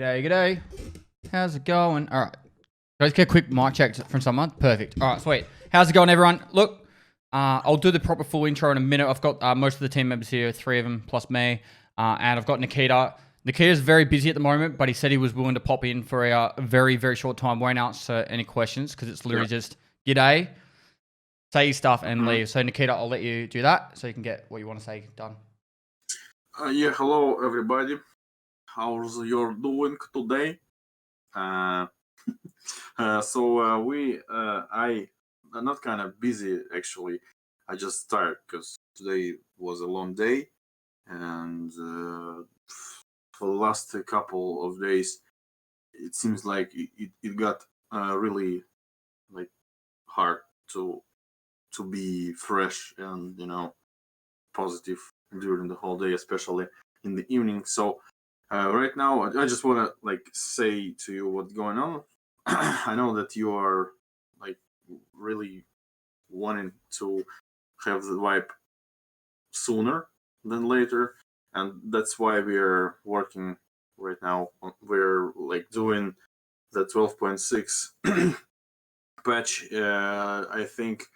G'day. How's it going? All right. Let's get a quick mic check from someone. Perfect. All right, sweet. How's it going, everyone? Look, I'll do the proper full intro in a minute. I've got most of the team members here, 3 of them plus me, and I've got Nikita. Nikita's very busy at the moment, but he said he was willing to pop in for a very, very short time. Won't answer any questions because it's literally just g'day, say your stuff, and leave. So, Nikita, I'll let you do that so you can get what you want to say done. Hello everybody. How's you doing today? I'm not kind of busy actually. I just tired because today was a long day, and for the last couple of days, it seems like it got really like hard to be fresh and positive during the whole day, especially in the evening. So right now, I just want to say to you what's going on. I know that you are really wanting to have the wipe sooner than later, and that's why we are working right now. We're doing the 12.6 patch. I think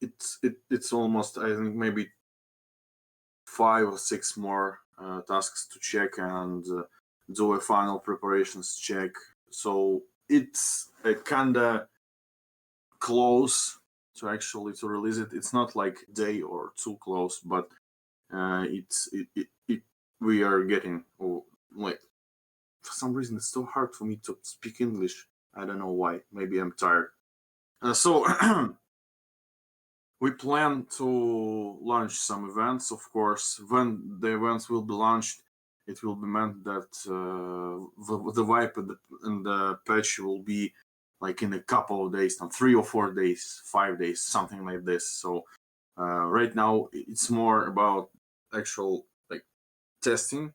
it's almost, I think, maybe 5 or 6 more tasks to check and do a final preparations check. So it's kinda close to release it. It's not like a day or two close, but we are getting for some reason it's so hard for me to speak English. I don't know why. Maybe I'm tired. So we plan to launch some events, of course. When the events will be launched, it will be meant that the wipe and the patch will be in a couple of days, 3 or 4 days, 5 days, something like this. So right now it's more about actual testing.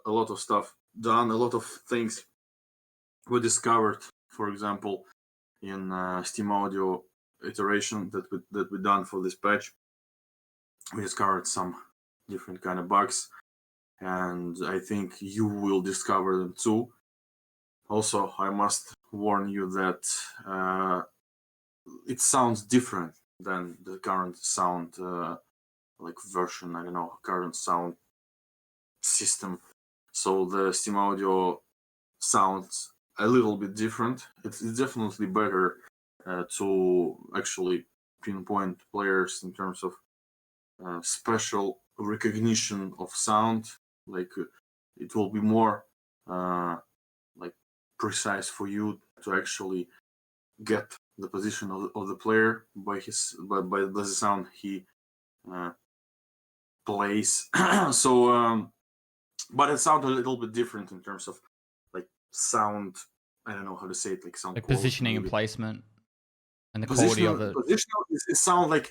A lot of stuff done, a lot of things were discovered. For example, in Steam Audio iteration that we done for this patch, we discovered some different kind of bugs, and I think you will discover them too. Also, I must warn you that it sounds different than the current sound version. I don't know, current sound system. So the Steam Audio sounds a little bit different. It's definitely better to actually pinpoint players in terms of special recognition of sound. It will be more precise for you to actually get the position of the player by the sound he plays. So but it sounds a little bit different in terms of sound. I don't know how to say it, sound quality, positioning and placement and the quality of it. Positional, it sounds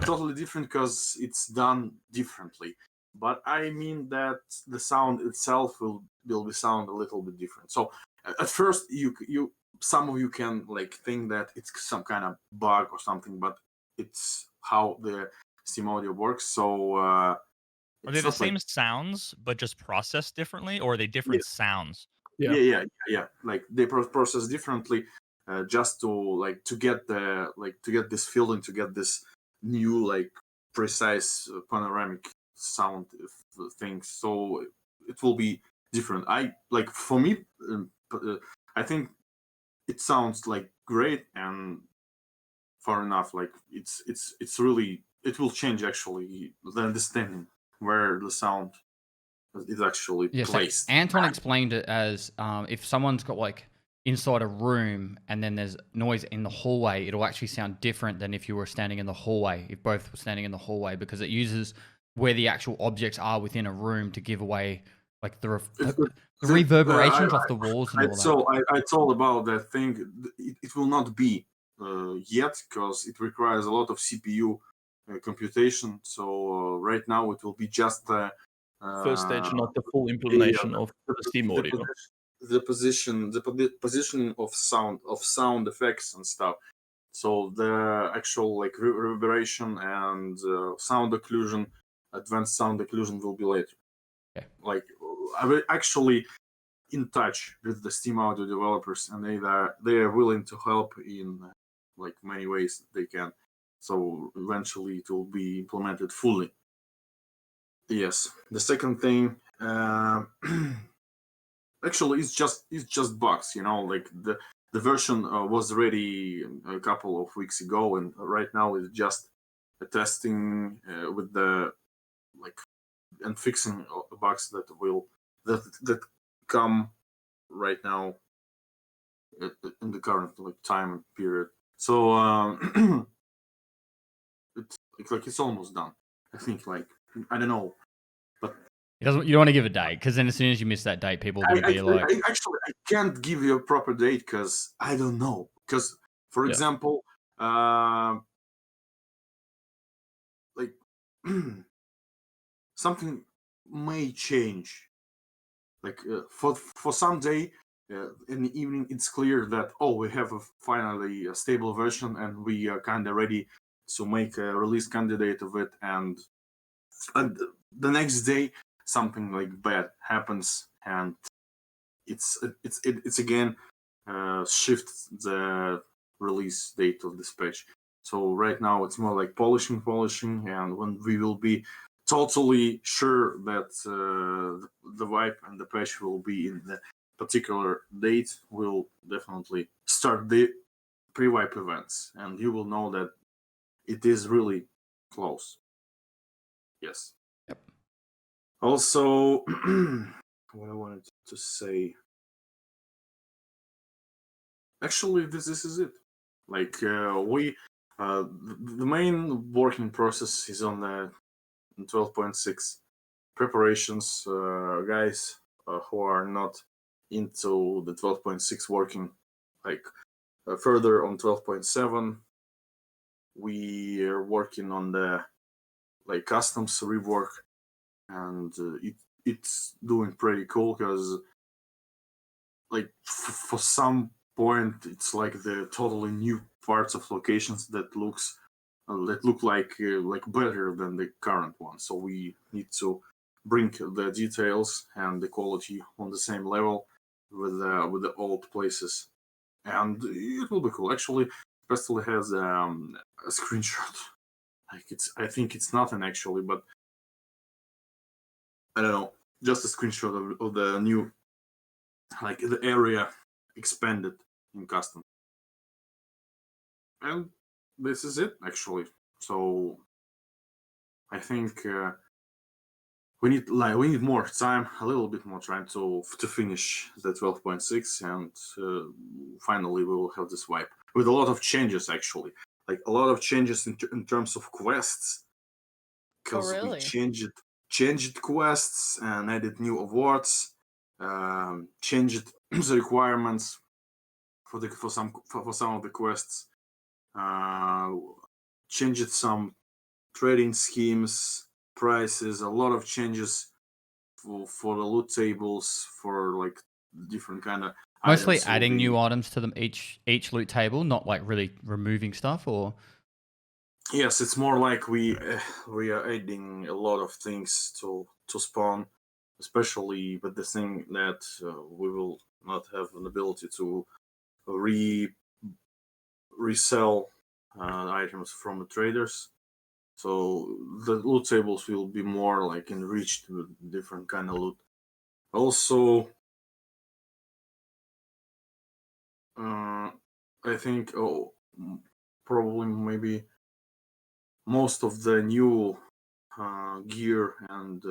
totally different because it's done differently. But I mean that the sound itself will be sound a little bit different. So at first, some of you can think that it's some kind of bug or something, but it's how the Steam Audio works. So are they the same sounds but just processed differently, or are they different sounds? Yeah. They process differently, just to get this feeling, to get this new precise panoramic sound thing. So it will be different. For me, I think it sounds great and far enough. It's really, it will change actually the understanding where the sound is actually placed. So Anton explained it as if someone's got inside a room and then there's noise in the hallway, it'll actually sound different than if you were standing in the hallway, if both were standing in the hallway, because it uses where the actual objects are within a room to give away the reverberations off the walls and all that. I told about that thing. It will not be yet because it requires a lot of CPU computation. So right now it will be just the first stage, not the full implementation of the Steam Audio. The positioning of sound effects and stuff. So the actual reverberation and sound occlusion, advanced sound occlusion will be later. Okay. I will actually in touch with the Steam Audio developers, and they are willing to help in like many ways they can. So eventually it will be implemented fully. Yes. The second thing, actually, it's just bugs. Like the version was ready a couple of weeks ago, and right now it's just testing with the like and fixing the bugs that come right now in the current time period. So it's almost done. I think I don't know, but You don't want to give a date, because then as soon as you miss that date, people are going to be like... I can't give you a proper date because I don't know. Because, for example, like something may change. Like for some day in the evening, it's clear that we have finally a stable version, and we are kind of ready to make a release candidate of it. And the next day, something like bad happens, and it's again shifts the release date of this patch. So right now it's more like polishing, and when we will be totally sure that the wipe and the patch will be in the particular date, we'll definitely start the pre-wipe events, and you will know that it is really close. Yes. Yep. Also, what I wanted to say. Actually, this is it. Like the main working process is on the 12.6 preparations. Guys who are not into the 12.6 working, like further on 12.7, we are working on the customs rework, and it's doing pretty cool because for some point it's like the totally new parts of locations that look like better than the current one. So we need to bring the details and the quality on the same level with the old places, and it will be cool. Actually, Pestily has a screenshot. I think it's nothing actually, but I don't know, just a screenshot of the new, the area expanded in custom. And this is it actually. So I think we need more time, a little bit more time to finish the 12.6, and finally we will have this wipe with a lot of changes actually, like a lot of changes in terms of quests, because really? we changed quests and added new awards, changed the requirements for some of the quests, changed some trading schemes, prices, a lot of changes for the loot tables, for different kind of Mostly items adding new items to them each loot table, not really removing stuff, or... Yes, it's more like we are adding a lot of things to spawn, especially with the thing that we will not have an ability to resell items from the traders. So the loot tables will be more enriched with different kind of loot. Also, I think probably maybe most of the new gear and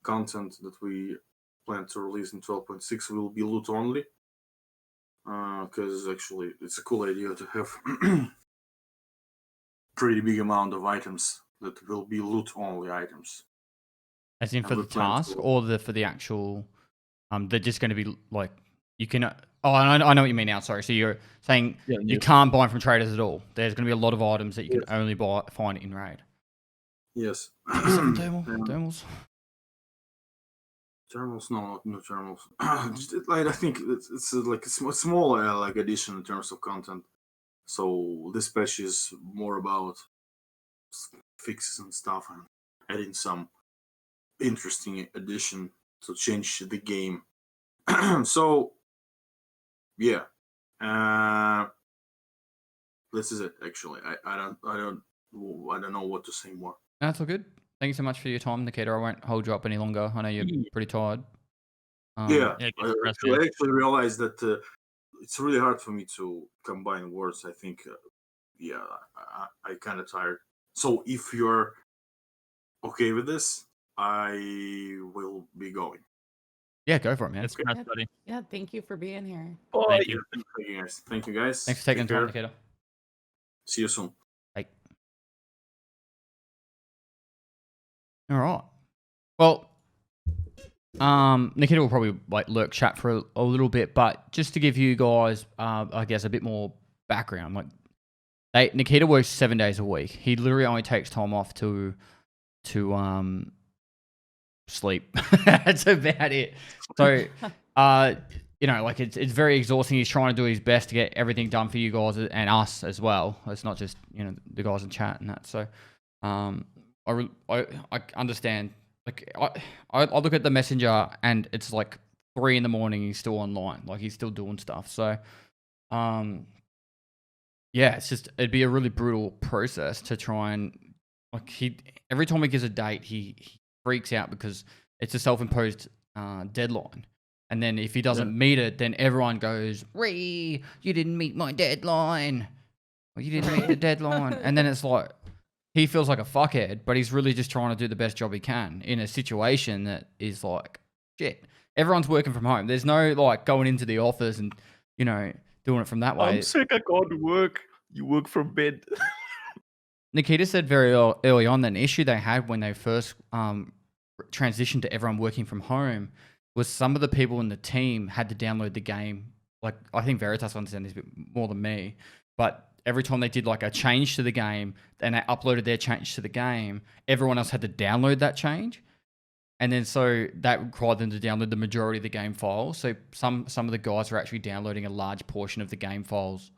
content that we plan to release in 12.6 will be loot only, because actually it's a cool idea to have pretty big amount of items that will be loot only items. As in for the task, or for the actual... they're just going to be you can... I know what you mean now, sorry. So you're saying you can't buy from traders at all. There's going to be a lot of items that you can only find in raid. Yes. Thermals? Thermals? No, not thermals. I think it's a small addition in terms of content. So this patch is more about fixes and stuff, and adding some interesting addition to change the game. So yeah, this is it. Actually, I don't know what to say more. That's all good. Thank you so much for your time, Nikita. I won't hold you up any longer. I know you're pretty tired. Yeah, Yeah, I actually realized that it's really hard for me to combine words. I think, yeah, I kind of tired. So if you're okay with this, I will be going. Yeah, go for it, man. It's press, buddy. Yeah, thank you for being here. Thank you. Thank you guys. Thank you guys. Thanks for taking Take the time, care. Nikita. See you soon. Bye. All right. Well, Nikita will probably like lurk chat for a little bit, but just to give you guys, I guess, a bit more background. Like, Nikita works 7 days a week. He literally only takes time off to sleep. That's about it. So, you know, like it's very exhausting. He's trying to do his best to get everything done for you guys and us as well. It's not just, you know, the guys in chat and that. So, I understand. Like I look at the messenger and it's like 3 a.m. He's still online. Like he's still doing stuff. So, yeah, it'd be a really brutal process to try and like every time he gives a date, he freaks out because it's a self-imposed deadline. And then if he doesn't meet it, then everyone goes, "Ree, you didn't meet my deadline. Or you didn't meet the deadline." And then it's like, he feels like a fuckhead, but he's really just trying to do the best job he can in a situation that is like, shit. Everyone's working from home. There's no like going into the office and, you know, doing it from that way. I'm sick. I can't work. You work from bed. Nikita said very early on that an issue they had when they first transitioned to everyone working from home was some of the people in the team had to download the game. Like, I think Veritas understands this a bit more than me, but every time they did like a change to the game and they uploaded their change to the game, everyone else had to download that change. And then so that required them to download the majority of the game files. So some of the guys were actually downloading a large portion of the game files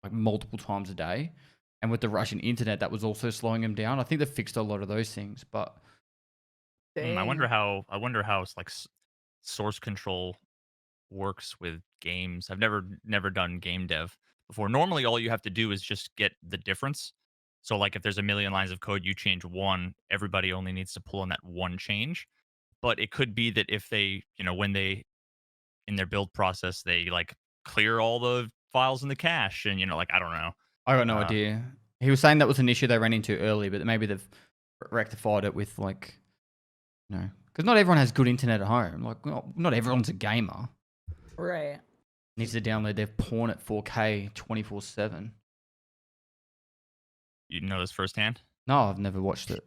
like multiple times a day. And with the Russian internet, that was also slowing them down. I think they fixed a lot of those things, but I wonder how like source control works with games. I've never done game dev before. Normally, all you have to do is just get the difference. So, like, if there's a million lines of code, you change one, everybody only needs to pull in that one change. But it could be that if they, you know, when they in their build process, they like clear all the files in the cache, and you know, like I don't know. I got no idea. He was saying that was an issue they ran into early, but maybe they've rectified it with like, you know, because not everyone has good internet at home. Like, not everyone's a gamer. Right. Needs to download their porn at 4K 24/7. You know this firsthand? No, I've never watched it.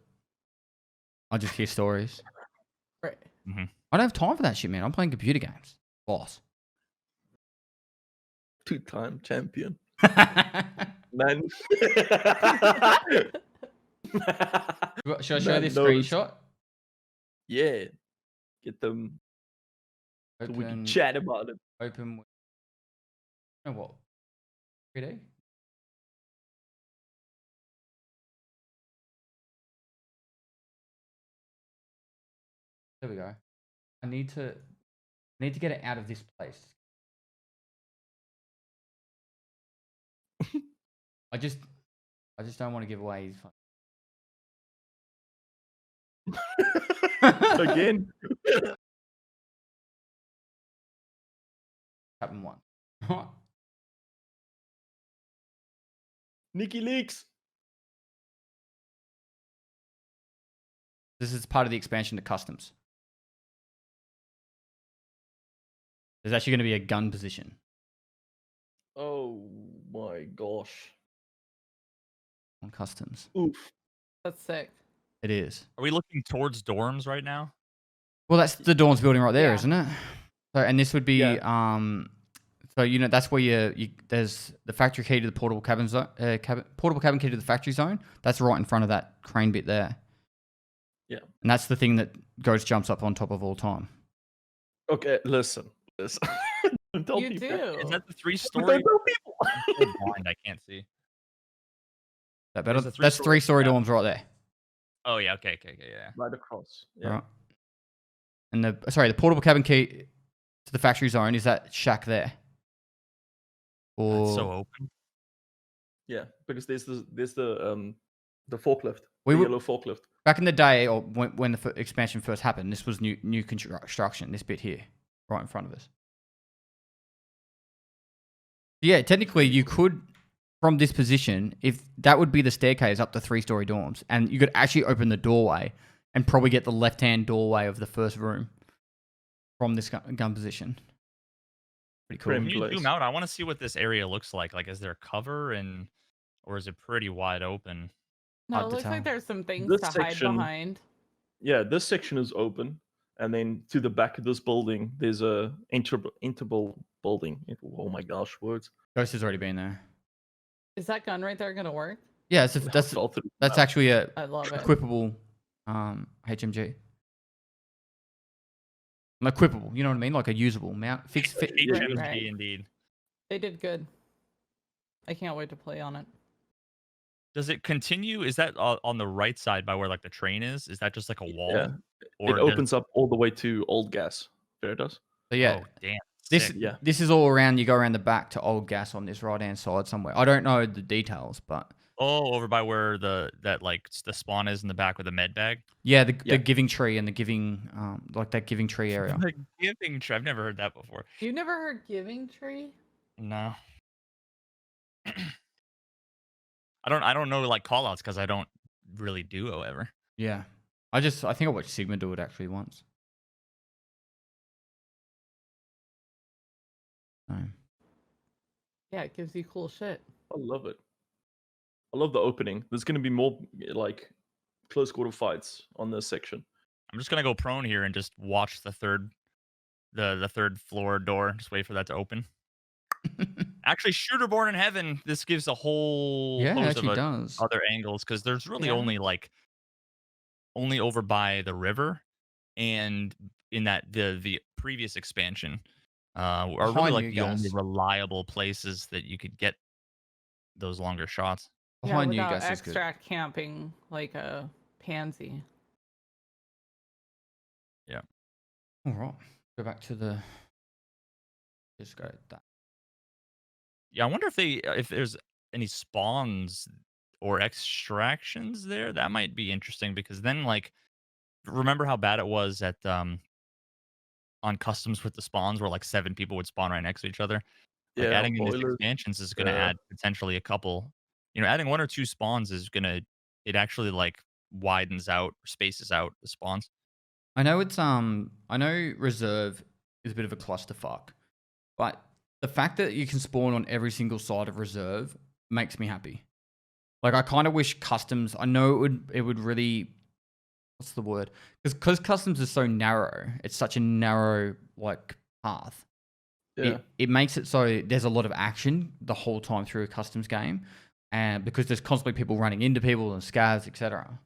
I just hear stories. Right. Mm-hmm. I don't have time for that shit, man. I'm playing computer games. Boss. 2-time champion. Man. Should I show this knows. screenshot? Yeah. Get them so we can chat about it. Open. Oh, what? 3D? There we go. I need to get it out of this place. I just don't want to give away his phone. Again. Happened one. Nikki Leaks. This is part of the expansion to customs. There's actually going to be a gun position. Oh my gosh. On customs. Oof. That's sick. It is. Are we looking towards dorms right now? Well, that's the Dawn's building right there, Yeah. not it? So, and this would be, so you know, that's where you there's the factory key to the portable cabin zone, portable cabin key to the factory zone. That's right in front of that crane bit there. Yeah. And that's the thing that Ghost jumps up on top of all the time. Okay, listen. Don't tell You people. do. Is that the Don't 3-story? tell people. I'm so blind, I can't see. That better? There's a That's three-story three-story dorms right there. Oh yeah, okay, yeah. Right across. Yeah. Right. And the portable cabin key to the factory zone is that shack there. Or It's so open. Yeah, because there's the forklift, We the were- yellow forklift. back in the day, or when the expansion first happened, this was new construction. This bit here, right in front of us. Yeah, technically you could, from this position, if that would be the staircase up to 3-story dorms, and you could actually open the doorway and probably get the left-hand doorway of the first room from this gun position. Pretty cool. Prim. Can you place. zoom out? I want to see what this area looks like. Like, is there cover or is it pretty wide open? No, Hard it to looks like tell. there's some things This to section- hide behind. Yeah, this section is open, and then to the back of this building, there's a interval building. Oh my gosh, words. Ghost has already been there. Is that gun right there gonna work? Yeah, Fell through the that's map. actually a I love it. equipable HMG. Equipable, you know what I mean? Like a usable mount. Fit. HMG Right. indeed. They did good. I can't wait to play on it. Does it continue? Is that on the right side by where like the train is? Is that just like a wall? Yeah. It opens up all the way to Old Gas. There it does. So yeah, Oh damn. this Sick. Yeah. this is all around. You go around the back to Old Gas on this right hand side somewhere. I don't know the details, but Oh, over by where the spawn is in the back with the med bag. yeah, the Yeah. giving tree and the giving like that giving tree area. The giving tree. I've never heard that before. You never heard Giving Tree? No. I don't know like call outs because I don't really do ever. Yeah, I think I watched Sigma do it actually once. So, Yeah, it gives you cool shit. I love it. I love the opening. There's going to be more like close quarter fights on this section. I'm just gonna go prone here and just watch the third floor door. Just wait for that to open. Actually, Shooter Born in Heaven. This gives a whole yeah, it host actually of does. other angles because there's really Yeah. only over by the river and in that the previous expansion are really Behind like you the only guys. reliable places that you could get those longer shots. Behind yeah, you without guys is good. extract camping like a pansy. All right, go back to the. Just go that. Yeah, I wonder if there's any spawns or extractions there. That might be interesting because then like remember how bad it was at on customs with the spawns where like 7 people would spawn right next to each other. Like Yeah, adding in these boilers. expansions is gonna Yeah. add potentially a couple. Adding 1 or 2 spawns is gonna it actually like widens out, spaces out the spawns. I know I know reserve is a bit of a clusterfuck, but the fact that you can spawn on every single side of reserve makes me happy. Like I kind of wish customs. I know it would really. What's the word? Because customs is so narrow. It's such a narrow like path. Yeah. It makes it so there's a lot of action the whole time through a customs game, and because there's constantly people running into people and scavs, etc.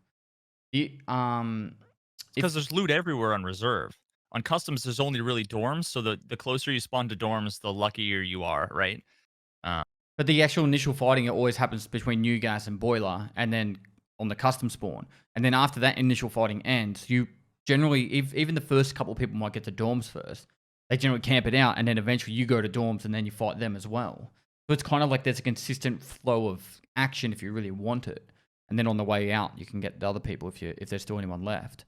Because there's loot everywhere on reserve. On customs, there's only really dorms, so the closer you spawn to dorms, the luckier you are, right? But the actual initial fighting, it always happens between New Gas and Boiler, and then on the custom spawn. And then after that initial fighting ends, you generally, even the first couple of people might get to dorms first. They generally camp it out, and then eventually you go to dorms, and then you fight them as well. So it's kind of like there's a consistent flow of action if you really want it. And then on the way out, you can get the other people if there's still anyone left.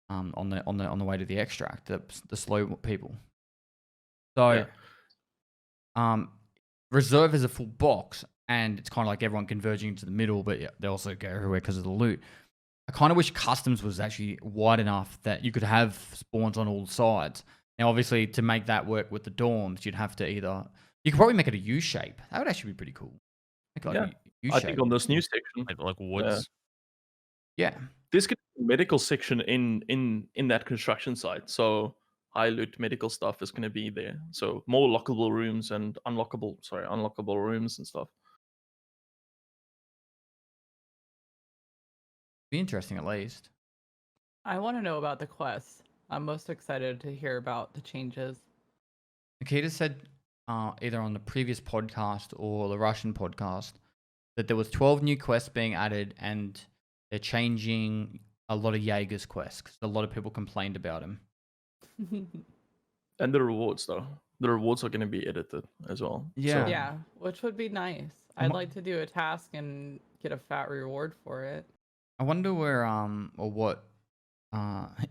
On the way to the extract, the slow people. So, reserve is a full box, and it's kind of like everyone converging into the middle, but yeah, they also go everywhere because of the loot. I kind of wish customs was actually wide enough that you could have spawns on all sides. Now, obviously, to make that work with the dorms, you'd have to you could probably make it a U shape. That would actually be pretty cool. Make it like a U I shape. think on this new section, Like woods. Yeah. there's gonna be a medical section in that construction site. So high loot medical stuff is gonna be there. So more lockable rooms and unlockable rooms and stuff. Be interesting at least. I want to know about the quest. I'm most excited to hear about the changes. Nikita said either on the previous podcast or the Russian podcast that there was 12 new quests being added, and they're changing a lot of Jaeger's quests because a lot of people complained about him. And the rewards, though. The rewards are going to be edited as well. Yeah. Yeah, which would be nice. I'd like to do a task and get a fat reward for it. I wonder where or what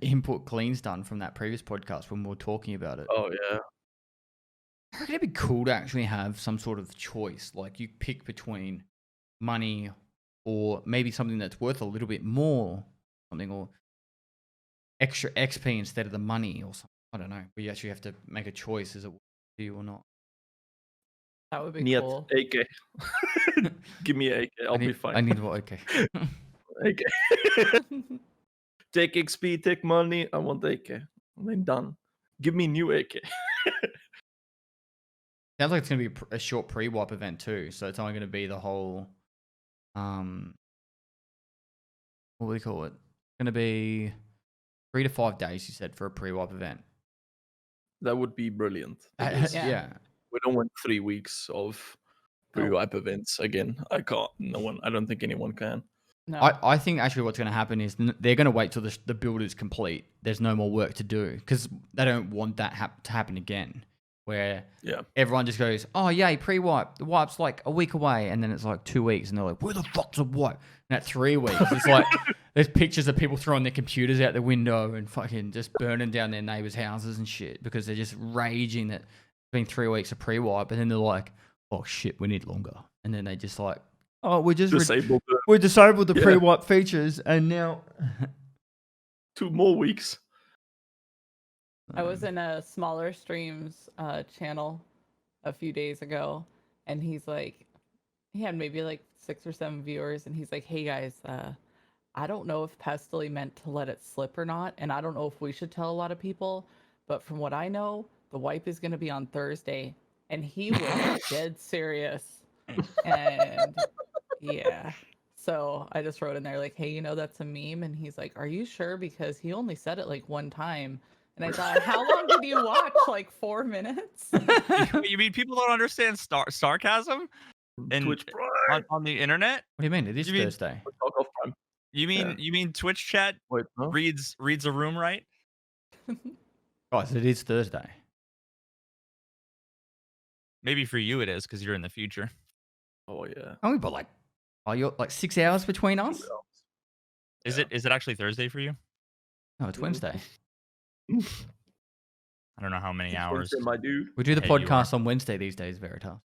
input Clean's done from that previous podcast when we were talking about it. Oh, yeah. I reckon it'd be cool to actually have some sort of choice. Like you pick between money or maybe something that's worth a little bit more, something or extra XP instead of the money or something. I don't know. But you actually have to make a choice. Is it worth it to you or not? That would be Niet cool. AK. Give me AK. I'll be fine. I need what? Okay. AK. Take XP, take money. I want AK. I'm done. Give me new AK. Sounds like it's going to be a short pre-wipe event too. So it's only going to be the whole, what do we call it? It's going to be 3 to 5 days, you said, for a pre-wipe event. That would be brilliant. Yeah. We don't want 3 weeks of pre-wipe events again. I can't. No one. I don't think anyone can. No. I think actually what's going to happen is they're going to wait till the build is complete. There's no more work to do because they don't want that to happen again. Where everyone just goes, oh, yay, pre-wipe. The wipe's like a week away. And then it's like 2 weeks. And they're like, where the fuck's the wipe? And at 3 weeks, it's like there's pictures of people throwing their computers out the window and fucking just burning down their neighbors' houses and shit because they're just raging that it's been 3 weeks of pre-wipe. And then they're like, oh, shit, we need longer. And then they just like, oh, we disabled the pre-wipe features. And now 2 more weeks. I was in a smaller streams channel a few days ago, and he's like, he had maybe like 6 or 7 viewers, and he's like, hey guys, I don't know if Pestily meant to let it slip or not, and I don't know if we should tell a lot of people, but from what I know, the wipe is going to be on Thursday, and he was dead serious, and yeah. So I just wrote in there like, hey, you know, that's a meme, and he's like, are you sure? Because he only said it like one time. And I thought, how long did you watch? Like 4 minutes? You mean people don't understand sarcasm and Twitch Prime. on the internet? What do you mean? It is Thursday. Tarkov Prime. You mean Twitch chat reads a room right? Guys, it is Thursday. Maybe for you it is because you're in the future. Oh yeah. Only but like, you're like 6 hours between us? Is it actually Thursday for you? No, it's Wednesday. I don't know how many hours. Wednesday, my dude. We do the podcast on Wednesday these days, Veritas.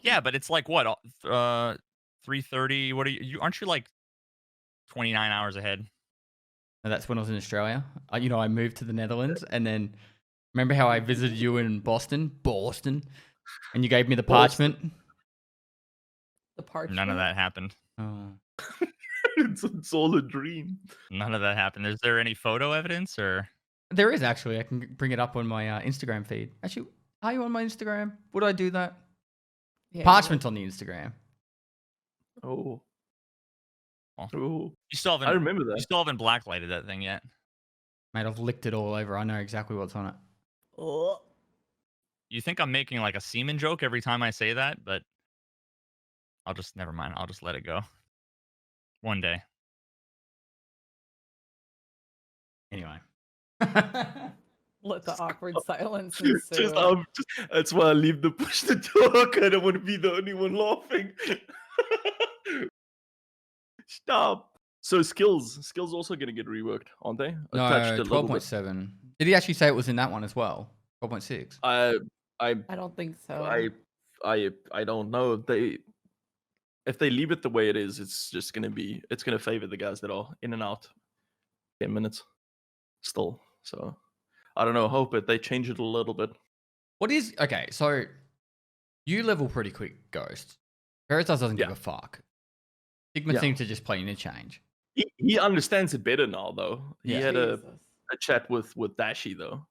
Yeah, but it's like what? 3:30. What are you? Aren't you like 29 hours ahead? And that's when I was in Australia. I moved to the Netherlands, and then remember how I visited you in Boston, and you gave me the parchment. The parchment. None of that happened. Oh. It's all a dream. None of that happened. Is there any photo evidence or? There is actually. I can bring it up on my Instagram feed. Actually, are you on my Instagram? Would I do that? Yeah, Parchment's on the Instagram. Oh. Oh. Oh. You still haven't. I remember that. You still haven't blacklighted that thing yet. Mate, I've licked it all over. I know exactly what's on it. Oh. You think I'm making like a semen joke every time I say that, but never mind. I'll just let it go. One day. Anyway. Let the awkward silence ensue. That's why I leave the push to talk. I don't want to be the only one laughing. Stop. So skills also going to get reworked, aren't they? No, 12.7. Did he actually say it was in that one as well? 12.6. I don't think so. I don't know. If they leave it the way it is, it's gonna favor the guys that are in and out 10 minutes still. So I don't know. Hope they change it a little bit. Okay, so you level pretty quick, Ghost. Veritas doesn't give a fuck. Sigma seems to just play interchange. He understands it better now, though. He had a Jesus. chat with Dashi, though.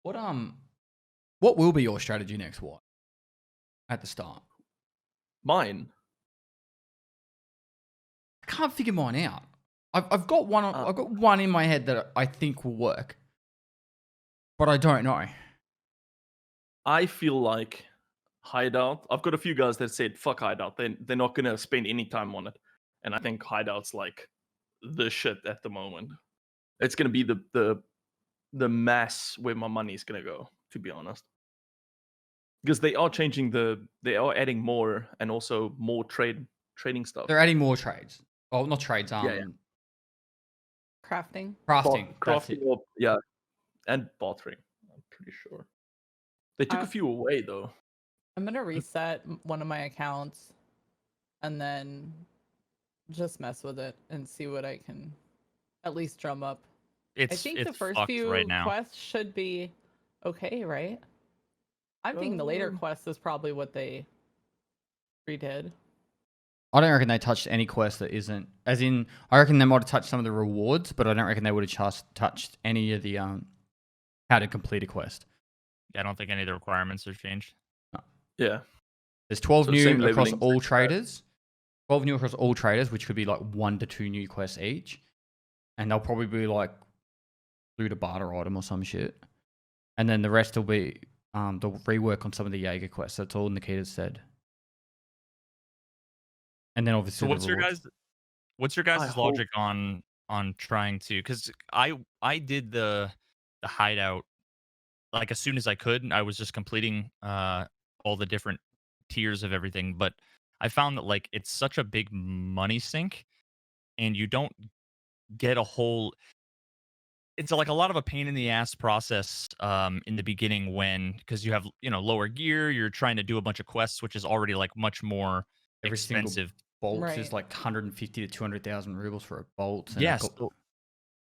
What will be your strategy next? What at the start? Mine. I can't figure mine out. I've got one. I've got one in my head that I think will work, but I don't know. I feel like Hideout. I've got a few guys that said fuck Hideout. They're not gonna spend any time on it, and I think Hideout's like the shit at the moment. It's gonna be the the mass where my money is gonna go, to be honest. Because they are they are adding more and also more trading stuff. They're adding more trades. Oh, not trades. Yeah. Crafting. Crafting. That's Crafting, it. yeah, and bartering. I'm pretty sure they took Uh, a few away though. I'm gonna reset one of my accounts, and then just mess with it and see what I can at least drum up. I It's think the first fucked few right now. quests should be okay, right? I'm thinking the later quest is probably what they redid. I don't reckon they touched any quest that isn't. As in, I reckon they might have touched some of the rewards, but I don't reckon they would have touched any of the how to complete a quest. I don't think any of the requirements have changed. Yeah. There's 12 So same new across leveling, all same traders. 12 new across all traders, which could be like 1 to 2 new quests each. And they'll probably be like loot a barter item or some shit. And then the rest will be they'll rework on some of the Jaeger quests. That's all Nikita said. And then obviously So what's your rewards. guys' logic on trying to? Because I did the hideout like as soon as I could. I was just completing all the different tiers of everything, but I found that like it's such a big money sink, and you don't get a whole. It's like a lot of a pain in the ass process in the beginning because you have lower gear. You're trying to do a bunch of quests, which is already like much more Every single expensive. bolts Right. is like 150 to 200,000 rubles for a bolt. And Yes.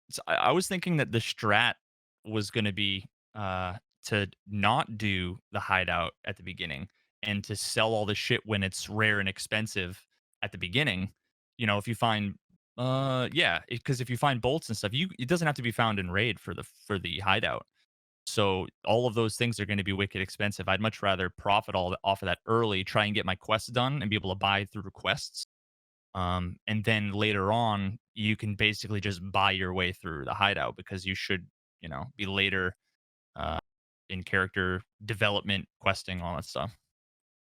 So I was thinking that the strat was going to be to not do the hideout at the beginning and to sell all the shit when it's rare and expensive at the beginning. If you find because if you find bolts and stuff, it doesn't have to be found in raid for the hideout. So all of those things are going to be wicked expensive. I'd much rather profit all off of that early, try and get my quests done and be able to buy through quests. And then later on, you can basically just buy your way through the hideout because you should, be later in character development, questing, all that stuff.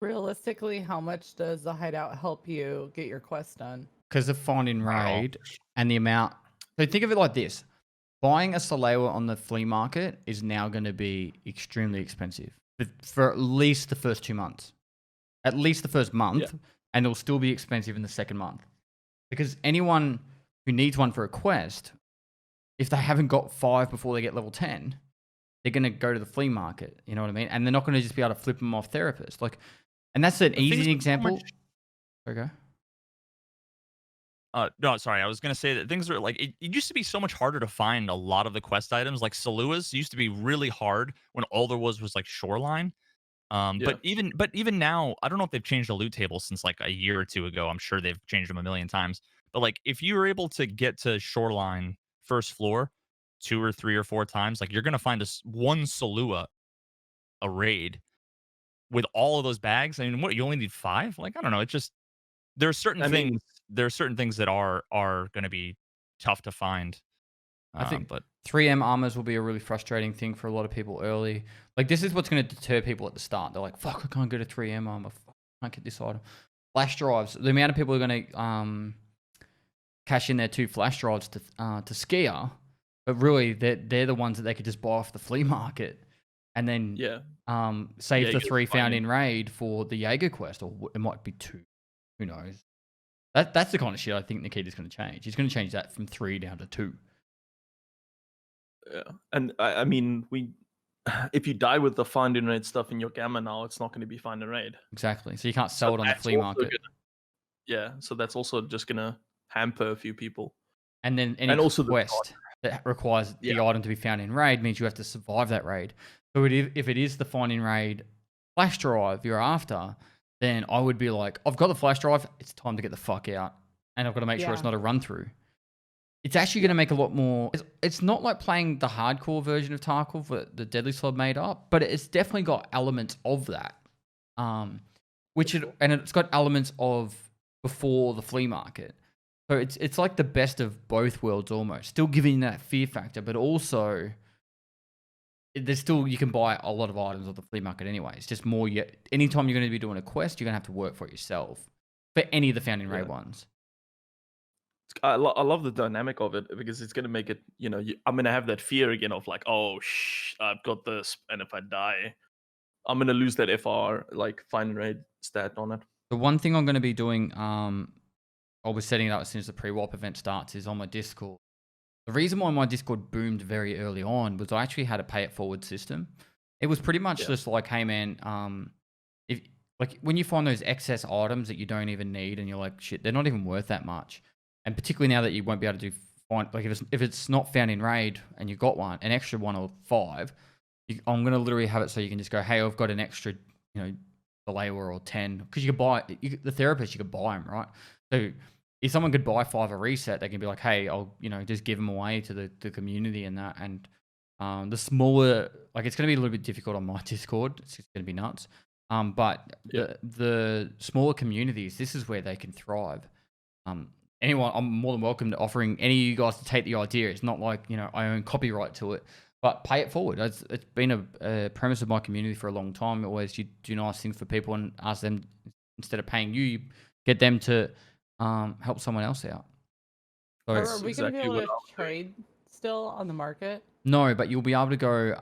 Realistically, how much does the hideout help you get your quest done? because of finding Not at all. raid and the amount. So think of it like this: buying a Salewa on the flea market is now going to be extremely expensive for at least the first 2 months, at least the first month, and it'll still be expensive in the second month because anyone who needs one for a quest, if they haven't got 5 before they get level 10, they're going to go to the flea market. You know what I mean? And they're not going to just be able to flip them off therapists. And that's an easy example. Okay. No, sorry. I was gonna say that things are like it used to be so much harder to find a lot of the quest items. Like Saluas used to be really hard when all there was like shoreline. But even now, I don't know if they've changed the loot table since like a year or two ago. I'm sure they've changed them a million times. But like if you were able to get to shoreline first floor 2 or 3 or 4 times, like you're gonna find one Salua a raid with all of those bags. I mean, what you only need 5? Like I don't know. It's just there are certain things. There are certain things that are going to be tough to find. I think but 3M armors will be a really frustrating thing for a lot of people early. Like this is what's going to deter people at the start. They're like, "Fuck, I can't get a 3M armor. Fuck, I can't get this item." Flash drives. The amount of people who are going to cash in their 2 flash drives to skier, but really they're the ones that they could just buy off the flea market, and then save the 3 found in raid for the Jaeger quest, or it might be 2. Who knows? That's the kind of shit I think Nikita's going to change. He's going to change that from 3 down to 2. Yeah, and I mean, if you die with the find in raid stuff in your gamma now, it's not going to be find in raid. Exactly. So you can't sell it on the flea market. So that's also just going to hamper a few people. And then any quest that requires the item to be found in raid means you have to survive that raid. So if it is the find in raid flash drive you're after, then I would be like, I've got the flash drive, it's time to get the fuck out. And I've got to make sure it's not a run through. It's actually going to make a lot more. It's not like playing the hardcore version of Tarkov that the Deadly Slob made up, but it's definitely got elements of that. And it's got elements of before the flea market. So it's like the best of both worlds almost. Still giving you that fear factor, but also there's still, you can buy a lot of items off the flea market anyway. It's just more, anytime you're going to be doing a quest, you're going to have to work for it yourself. For any of the found in raid ones. I love the dynamic of it because it's gonna make it. I'm gonna have that fear again of like, oh, I've got this, and if I die, I'm gonna lose that FR like find rate stat on it. The one thing I'm going to be doing, I'll be setting it up as soon as the pre-warp event starts, is on my Discord. The reason why my Discord boomed very early on was I actually had a pay it forward system. It was pretty much just like, hey man, if like when you find those excess items that you don't even need and you're like, shit, they're not even worth that much. And particularly now that you won't be able to find, like if it's not found in raid and you got one, an extra 1 or 5, I'm gonna literally have it so you can just go, hey, I've got an extra, Belayer or 10, because you could buy the therapist, you could buy them, right? So if someone could buy 5 a reset, they can be like, hey, I'll just give them away to the community and that. And the smaller, like, it's gonna be a little bit difficult on my Discord. It's just gonna be nuts. But the smaller communities, this is where they can thrive. Anyone, I'm more than welcome to offering any of you guys to take the idea. It's not like I own copyright to it. But pay it forward. It's been a premise of my community for a long time. Always, you do nice things for people and ask them, instead of paying you, get them to help someone else out. So, Are we going to be able to trade still on the market? No, but you'll be able to go,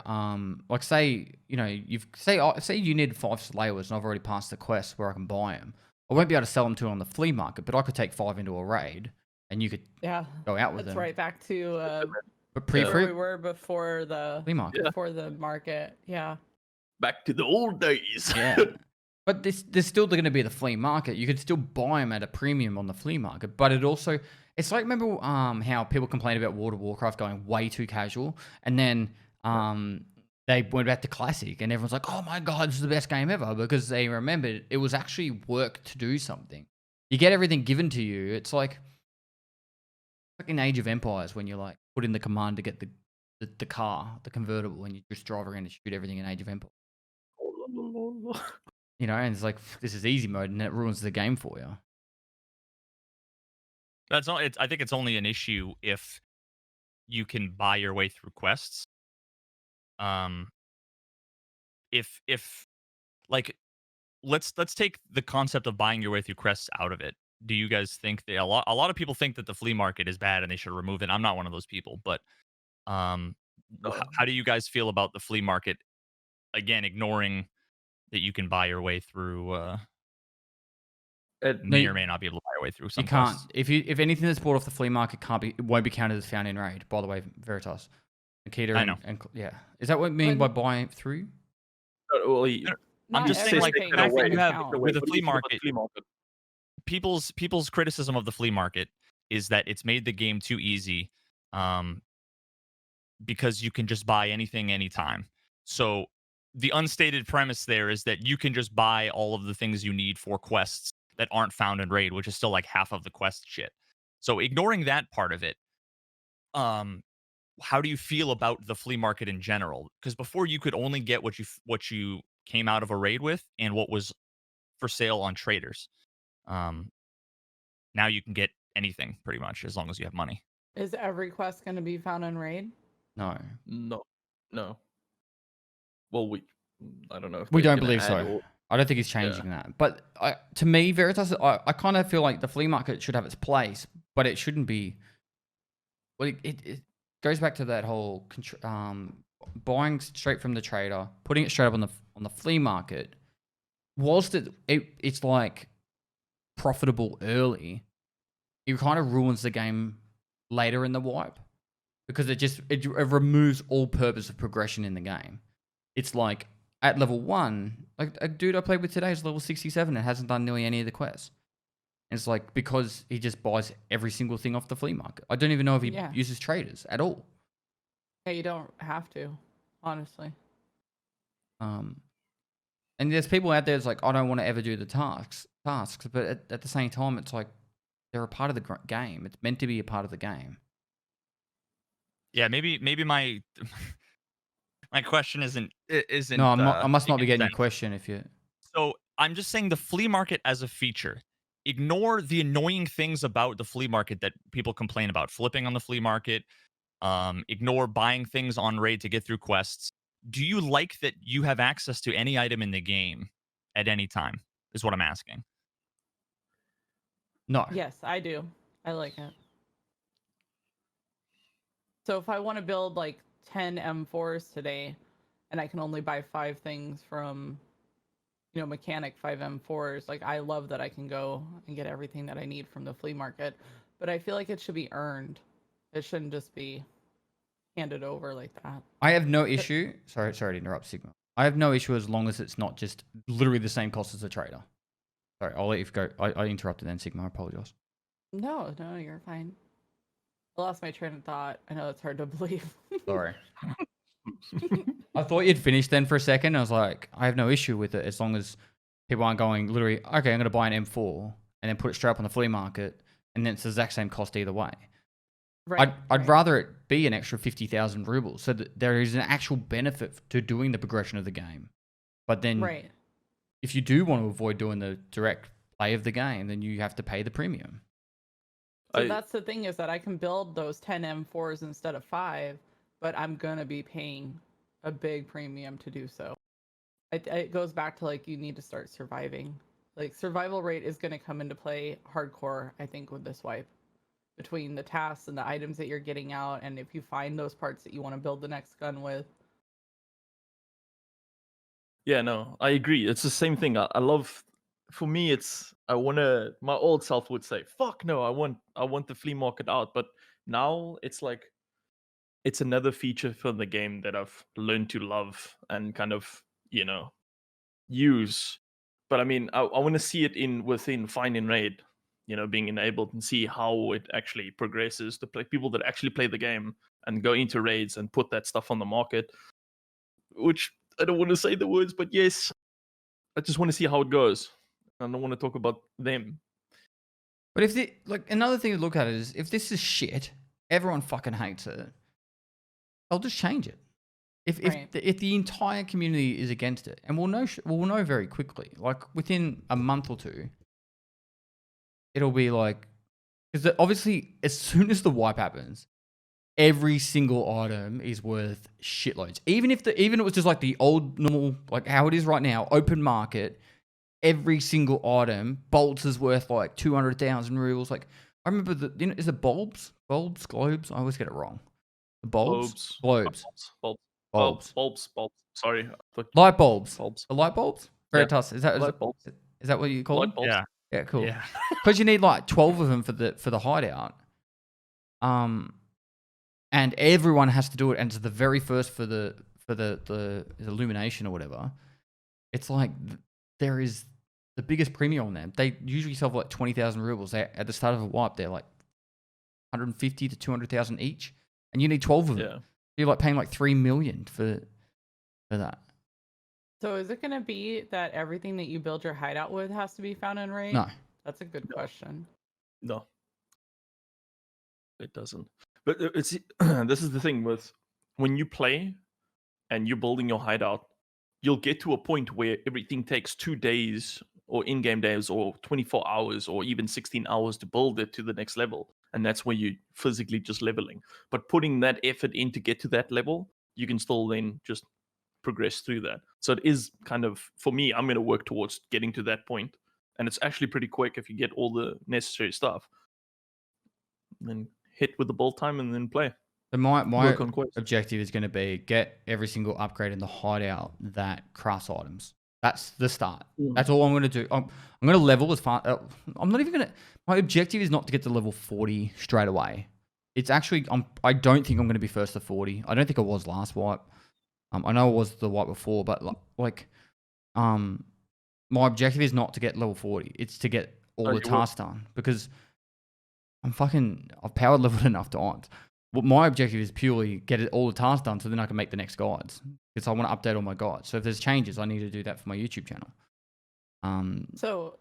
like say you need 5 slayers and I've already passed the quest where I can buy them. I won't be able to sell them to on the flea market, but I could take 5 into a raid and you could go out with them. That's right back to But where we were before the flea market. Before the market, Back to the old days. Yeah. But there's still going to be the flea market. You could still buy them at a premium on the flea market. But it's like, remember how people complain about World of Warcraft going way too casual? And then they went back to Classic and everyone's like, oh my God, this is the best game ever. Because they remembered it was actually work to do something. You get everything given to you. It's like in Age of Empires when you like put in the command to get the car, the convertible, and you just drive around and shoot everything in Age of Empires. And it's like, this is easy mode, and it ruins the game for you. That's not. I think it's only an issue if you can buy your way through quests. If like, let's take the concept of buying your way through quests out of it. Do you guys think that a lot of people think that the flea market is bad and they should remove it? I'm not one of those people, but how do you guys feel about the flea market? Again, ignoring that you can buy your way through. May or may not be able to buy your way through some. You can't. Quests. If anything that's bought off the flea market it won't be counted as found in raid. By the way, Veritas, Nikita, I know. And is that what you mean by buying through? I'm just saying, like, the fact that you have with the flea market. People's criticism of the flea market is that it's made the game too easy, because you can just buy anything anytime. So the unstated premise there is that you can just buy all of the things you need for quests that aren't found in raid, which is still like half of the quest shit. So ignoring that part of it, how do you feel about the flea market in general? Because before you could only get what you came out of a raid with and what was for sale on traders. Now you can get anything pretty much as long as you have money. Is every quest going to be found in raid? No. Well, I don't know. We don't believe so. I don't think he's changing that. But to me, Veritas, I kind of feel like the flea market should have its place, but it shouldn't be. Well, it goes back to that whole buying straight from the trader, putting it straight up on the flea market. Whilst it's like profitable early, it kind of ruins the game later in the wipe because it removes all purpose of progression in the game. It's like at level 1, like a dude I played with today is level 67 and hasn't done nearly any of the quests. And it's like because he just buys every single thing off the flea market. I don't even know if he uses traders at all. Yeah, you don't have to, honestly. And there's people out there that's like, I don't want to ever do the tasks, but at the same time, it's like they're a part of the game. It's meant to be a part of the game. Yeah, maybe my my question isn't. No, I must not be getting your question if you. So I'm just saying the flea market as a feature. Ignore the annoying things about the flea market that people complain about. Flipping on the flea market. Ignore buying things on raid to get through quests. Do you like that you have access to any item in the game at any time? Is what I'm asking. No. Yes, I do. I like it. So if I want to build like 10 M4s today, and I can only buy 5 things from, mechanic 5 M4s, like I love that I can go and get everything that I need from the flea market, but I feel like it should be earned. It shouldn't just be handed over like that. I have no issue. Sorry to interrupt, Sigma. I have no issue as long as it's not just literally the same cost as a trader. Sorry, I'll let you go. I interrupted then, Sigma. I apologize. No, you're fine. I lost my train of thought. I know it's hard to believe. Sorry. I thought you'd finished then for a second. I was like, I have no issue with it as long as people aren't going literally, okay, I'm going to buy an M4 and then put it straight up on the flea market, and then it's the exact same cost either way. Right, I'd rather it be an extra 50,000 rubles so that there is an actual benefit to doing the progression of the game. But then if you do want to avoid doing the direct play of the game, then you have to pay the premium. So that's the thing, is that I can build those 10 M4s instead of 5, but I'm going to be paying a big premium to do so. It goes back to like, you need to start surviving. Like survival rate is going to come into play hardcore, I think, with this wipe. Between the tasks and the items that you're getting out, and if you find those parts that you want to build the next gun with. Yeah, no, I agree. It's the same thing. I love, for me, my old self would say, fuck no, I want the flea market out. But now it's like, it's another feature for the game that I've learned to love and kind of, use. But I mean, I want to see it within Find and Raid, being enabled, and see how it actually progresses to play people that actually play the game and go into raids and put that stuff on the market. Which I don't want to say the words, but yes, I just want to see how it goes. I don't want to talk about them. But another thing to look at is if this is shit, everyone fucking hates it. I'll just change it. If the entire community is against it, and we'll know very quickly, like within a month or two, it'll be like, because obviously as soon as the wipe happens, every single item is worth shitloads. Even if it was just like the old normal, like how it is right now, open market, every single item, bolts is worth like 200,000 rubles. Like I remember is it globes? I always get it wrong. The globes. Sorry. Light bulbs. Bulbs. The light bulbs? Veritas. Is that what you call them? Yeah. Yeah, cool. Yeah. Because you need like 12 of them for the hideout. And everyone has to do it, and it's the very first for the illumination or whatever. It's like there is the biggest premium on them. They usually sell for like 20,000 rubles. At the start of a wipe, they're like 150 to 200,000 each, and you need 12 of them. Yeah. You're like paying like 3 million for that. So is it going to be that everything that you build your hideout with has to be found in raid? No. That's a good question. No. It doesn't. But it's this is the thing with when you play and you're building your hideout, you'll get to a point where everything takes 2 days or in-game days or 24 hours or even 16 hours to build it to the next level. And that's where you're physically just leveling. But putting that effort in to get to that level, you can still then just progress through that. So it is kind of, for me, I'm going to work towards getting to that point. And it's actually pretty quick if you get all the necessary stuff. And then hit with the build time and then play. So my objective is going to be get every single upgrade in the hideout that crafts items. That's the start. That's all I'm going to do. I'm going to level as far. I'm not even going to. My objective is not to get to level 40 straight away. It's actually. I don't think I'm going to be first to 40. I don't think I was last wipe. I know I was the wipe before, but my objective is not to get level 40. It's to get all the tasks done because I've power leveled enough to aren't. But my objective is purely get all the tasks done so then I can make the next guides. Because I want to update all my guides. So if there's changes, I need to do that for my YouTube channel. So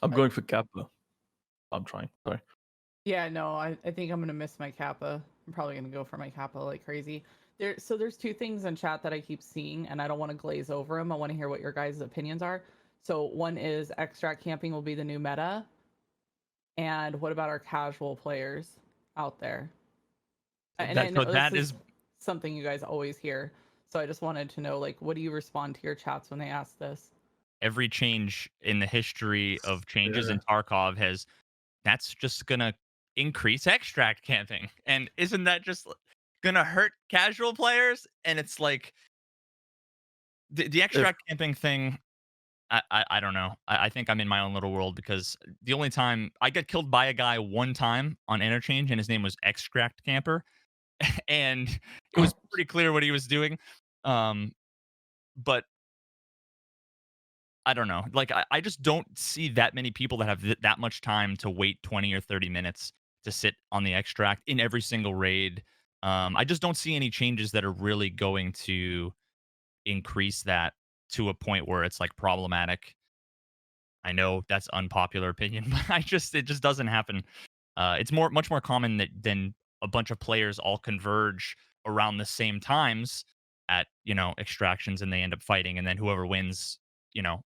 I'm going for Kappa. I'm trying. Sorry. Yeah, no, I think I'm gonna miss my Kappa. I'm probably gonna go for my Kappa like crazy. There's 2 things in chat that I keep seeing, and I don't want to glaze over them. I want to hear what your guys' opinions are. So one is extract camping will be the new meta. And what about our casual players out there? And I know that this is something you guys always hear. So I just wanted to know, like, what do you respond to your chats when they ask this? Every change in the history of changes in Tarkov that's just gonna increase extract camping. And isn't that just gonna hurt casual players, and it's like the extract camping thing. I don't know. I think I'm in my own little world because the only time I got killed by a guy one time on interchange, and his name was Extract Camper, and it was pretty clear what he was doing. But I don't know. Like I just don't see that many people that have that much time to wait 20 or 30 minutes to sit on the extract in every single raid. I just don't see any changes that are really going to increase that to a point where it's like problematic. I know that's unpopular opinion, but it just doesn't happen. It's much more common than a bunch of players all converge around the same times at extractions, and they end up fighting, and then whoever wins,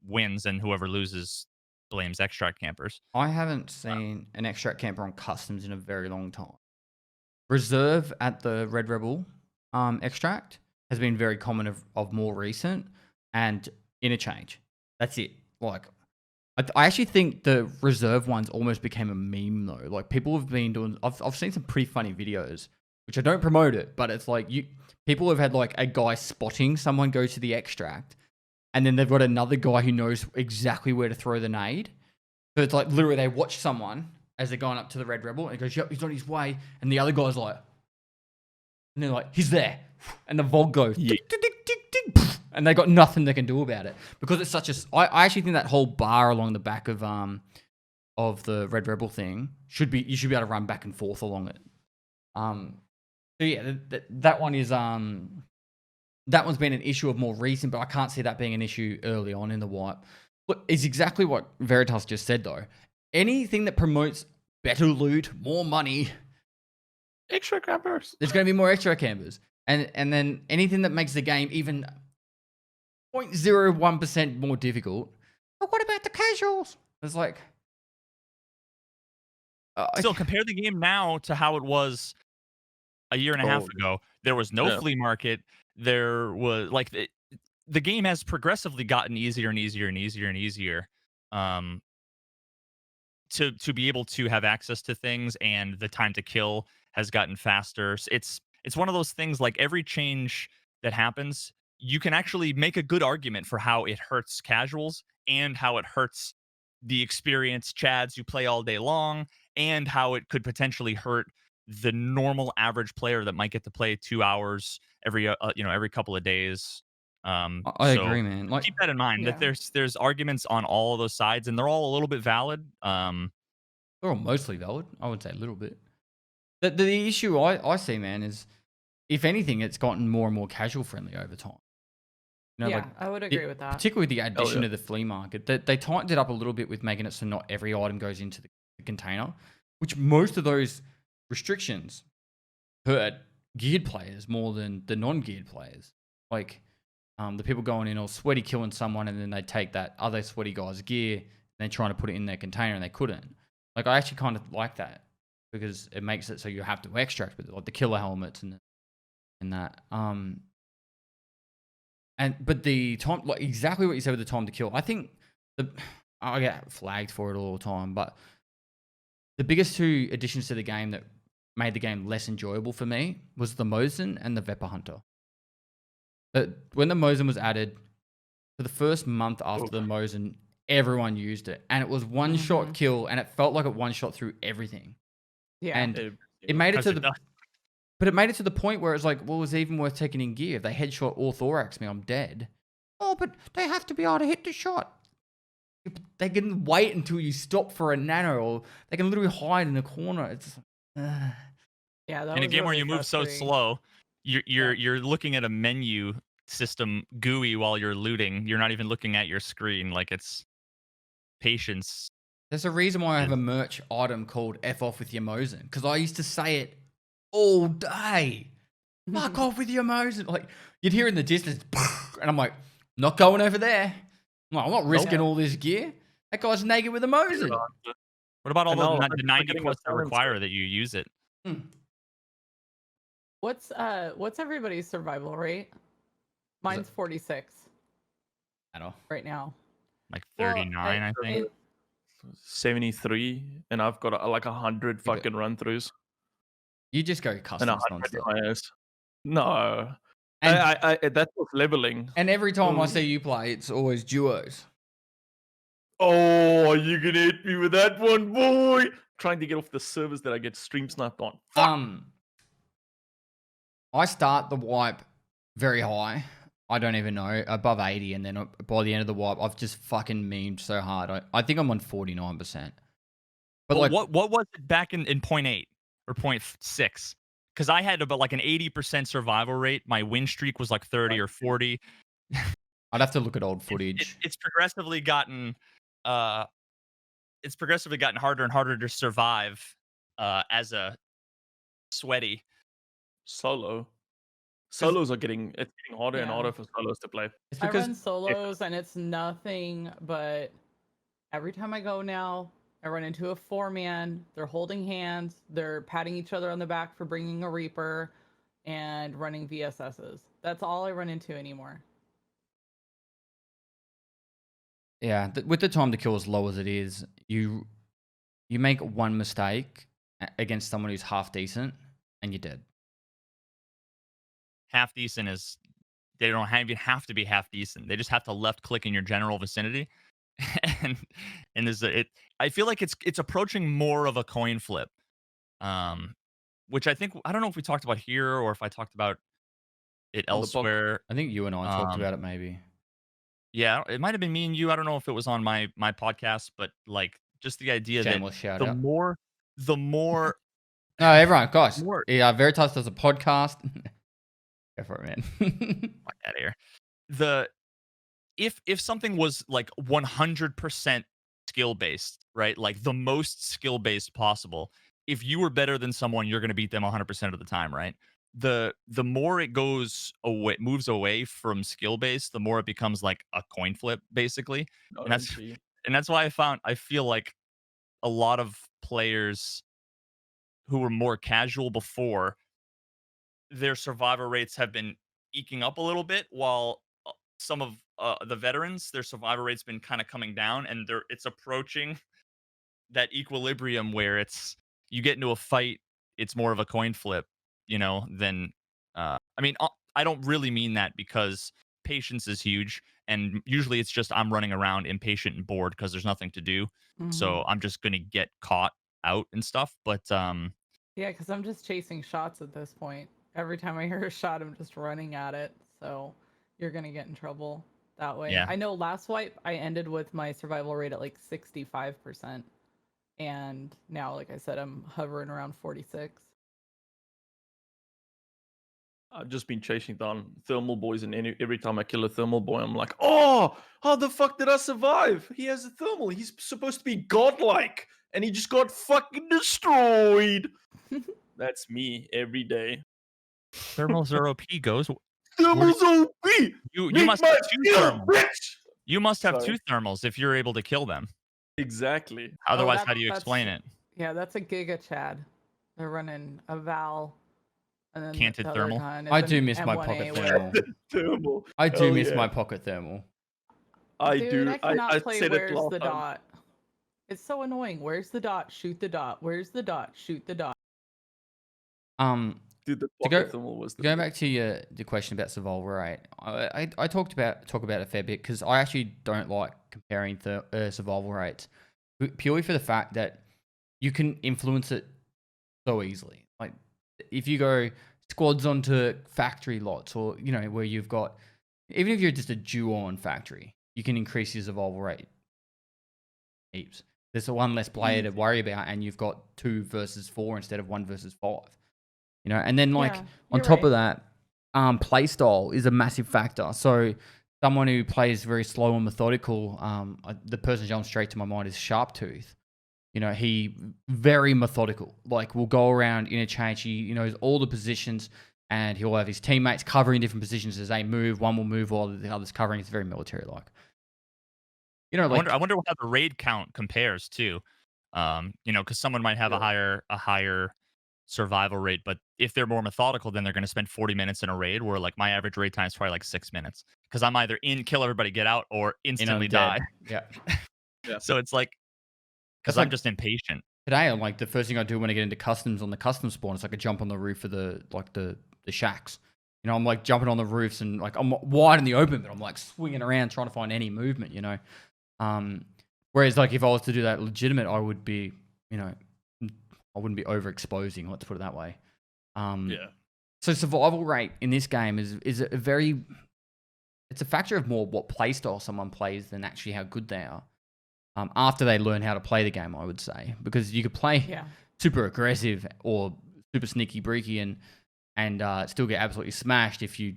wins, and whoever loses blames extract campers. I haven't seen an extract camper on customs in a very long time. Reserve at the Red Rebel extract has been very common of more recent, and interchange. That's it. Like, I actually think the reserve ones almost became a meme though. Like, people have been doing. I've seen some pretty funny videos, which I don't promote it, but it's like people have had like a guy spotting someone go to the extract, and then they've got another guy who knows exactly where to throw the nade. So it's like literally they watch someone as they're going up to the Red Rebel, and he goes, "Yep, he's on his way," and the other guy's like, and they're like, "He's there," and the Vogue goes, Yeah. tick, tick, tick, tick, tick, pff, and they got nothing they can do about it because it's such a. I actually think that whole bar along the back of the Red Rebel thing you should be able to run back and forth along it. So yeah, that one is that one's been an issue of more recent, but I can't see that being an issue early on in the wipe. Look, it's exactly what Veritas just said though. Anything that promotes better loot, more money, Extra campers. there's going to be more extra campers. And then anything that makes the game even 0.01% more difficult. But what about the casuals? It's like... Still, compare the game now to how it was a year and a half ago. There was no flea market. There was like the game has progressively gotten easier and easier and easier and easier to be able to have access to things, and the time to kill has gotten faster. It's one of those things, like every change that happens, you can actually make a good argument for how it hurts casuals and how it hurts the experienced chads who play all day long, and how it could potentially hurt the normal average player that might get to play 2 hours every couple of days. I agree, man. Like, keep that in mind, that there's arguments on all of those sides, and they're all a little bit valid. they're all mostly valid. I would say a little bit. The issue I see, man, is if anything, it's gotten more and more casual friendly over time. You know, yeah, like, I would agree with that. particularly with the addition of the flea market. They tightened it up a little bit with making it so not every item goes into the container, which most of those restrictions hurt geared players more than the non-geared players. Like, the people going in all sweaty killing someone, and then they take that other sweaty guy's gear and they're trying to put it in their container and they couldn't. Like, I actually kind of like that because it makes it so you have to extract with it, like the killer helmets and that. But the time, like exactly what you said with the time to kill, I think I get flagged for it all the time, but the biggest two additions to the game that made the game less enjoyable for me was the Mosin and the Vepr Hunter. When the Mosin was added, for the first month after the Mosin, everyone used it, and it was one shot kill, and it felt like it one shot through everything. Yeah. And it made it to the... But it made it to the point where it's like, well, it's even worth taking in gear. If they headshot or thorax me, I'm dead. Oh, but they have to be able to hit the shot. They can wait until you stop for a nano, or they can literally hide in a corner. It's yeah, that in a was game where really you move so frustrating. slow, you're looking at a menu system GUI while you're looting. You're not even looking at your screen. Like, it's patience. There's a reason why I have a merch item called F off with your Mosin, because I used to say it all day. Fuck off with your Mosin. Like, you'd hear in the distance, and I'm like, not going over there. I'm not risking all this gear. That guy's naked with a Mosin. What about all the 90 getting quests a that balance require that you use it? What's everybody's survival rate? Mine's 46 At all. right now. Like Well, 39, I think. 73, and I've got like 100 fucking run throughs You just go and customs 100 nonstop. IS. No. And I that was leveling. and every time I Oh. see you play, it's always duos. Oh, you gonna hit me with that one, boy? Trying to get off the servers that I get stream sniped on. Fuck. I start the wipe very high. I don't even know, above 80, and then by the end of the wipe, I've just fucking memed so hard. I think I'm on 49%. But like, what was it back in 0.8 or 0.6? Because I had about like an 80% survival rate. My win streak was like 30 or 40. I'd have to look at old footage. It's progressively gotten harder and harder to survive as a sweaty. Solos are getting harder and harder for solos to play. It's I because run solos and it's nothing but every time I go now, I run into a 4-man. They're holding hands. They're patting each other on the back for bringing a Reaper and running VSSs. That's all I run into anymore. yeah, with the time to kill as low as it is, you make one mistake against someone who's half decent, and you're dead. Half decent is they don't even have to be half decent. They just have to left click in your general vicinity, and I feel like it's approaching more of a coin flip, which I don't know if we talked about here or if I talked about it On the pod. elsewhere. I think you and I talked about it maybe. Yeah, it might have been me and you. I don't know if it was on my podcast, but like just the idea Shameless shout that out. the more No, everyone, gosh. More- Yeah, Veritas does a podcast. Go for it, man. fuck out of here. If something was like 100% skill based, right? Like the most skill based possible. If you were better than someone, you're going to beat them 100% of the time, right? The more it moves away from skill based, the more it becomes like a coin flip, basically. And that's why I feel like a lot of players who were more casual before, their survivor rates have been eking up a little bit, while some of the veterans, their survivor rate's been kind of coming down, and it's approaching that equilibrium where it's you get into a fight, it's more of a coin flip, than I mean, I don't really mean that, because patience is huge, and usually it's just I'm running around impatient and bored because there's nothing to do, so I'm just gonna get caught out and stuff. But Yeah, because I'm just chasing shots at this point. Every time I hear a shot, I'm just running at it. So you're going to get in trouble that way. Yeah. I know last wipe, I ended with my survival rate at like 65%. And now, like I said, I'm hovering around 46. I've just been chasing down thermal boys, and every time I kill a thermal boy, I'm like, oh, how the fuck did I survive? He has a thermal. He's supposed to be godlike, and he just got fucking destroyed. That's me every day. thermals are OP goes. Thermals OP. You must have two thermals. Bitch. You must have Sorry. two thermals if you're able to kill them. Exactly. Otherwise, Oh, how do you explain it? Yeah, that's a Giga Chad. They're running a Val. And then Canted the other thermal. gun is I an do miss my M1A pocket with- thermal. Thermal. I do Hell miss yeah. my pocket thermal. I Dude, do. I cannot play said it Where's last the time. Dot. It's so annoying. Where's the dot? Shoot the dot. Where's the dot? Shoot the dot. Dude, the To pocket thermal was the Going back to the question about survival rate, I talk about it a fair bit because I actually don't like comparing survival rates, purely for the fact that you can influence it so easily. Like if you go squads onto factory lots, or where you've got, even if you're just a duo on factory, you can increase your survival rate heaps. There's one less player to worry about, and you've got 2 versus 4 instead of 1 versus 5. And then Yeah, on you're top of right. that, play style is a massive factor. So someone who plays very slow and methodical, the person jumps straight to my mind is Sharptooth. He very methodical. Like, will go around interchange. He knows all the positions, and he'll have his teammates covering different positions as they move. One will move while the other's covering. It's very military-like. I wonder how the raid count compares too. Because someone might have a higher survival rate, but if they're more methodical, then they're going to spend 40 minutes in a raid, where like my average raid time is probably like 6 minutes, because I'm either in, kill everybody, get out, or instantly die. Yeah. So it's like, because I'm just impatient. Today, I'm like, the first thing I do when I get into customs on the custom spawn is like I jump on the roof of the shacks You know, I'm like jumping on the roofs and like I'm wide in the open, but I'm like swinging around trying to find any movement, you know. Whereas like if I was to do that legitimate, I would be, you know, I wouldn't be overexposing, let's put it that way. Yeah. So survival rate in this game is a very, it's a factor of more what playstyle someone plays than actually how good they are. After they learn how to play the game, I would say, because you could play super aggressive or super sneaky breaky and still get absolutely smashed if you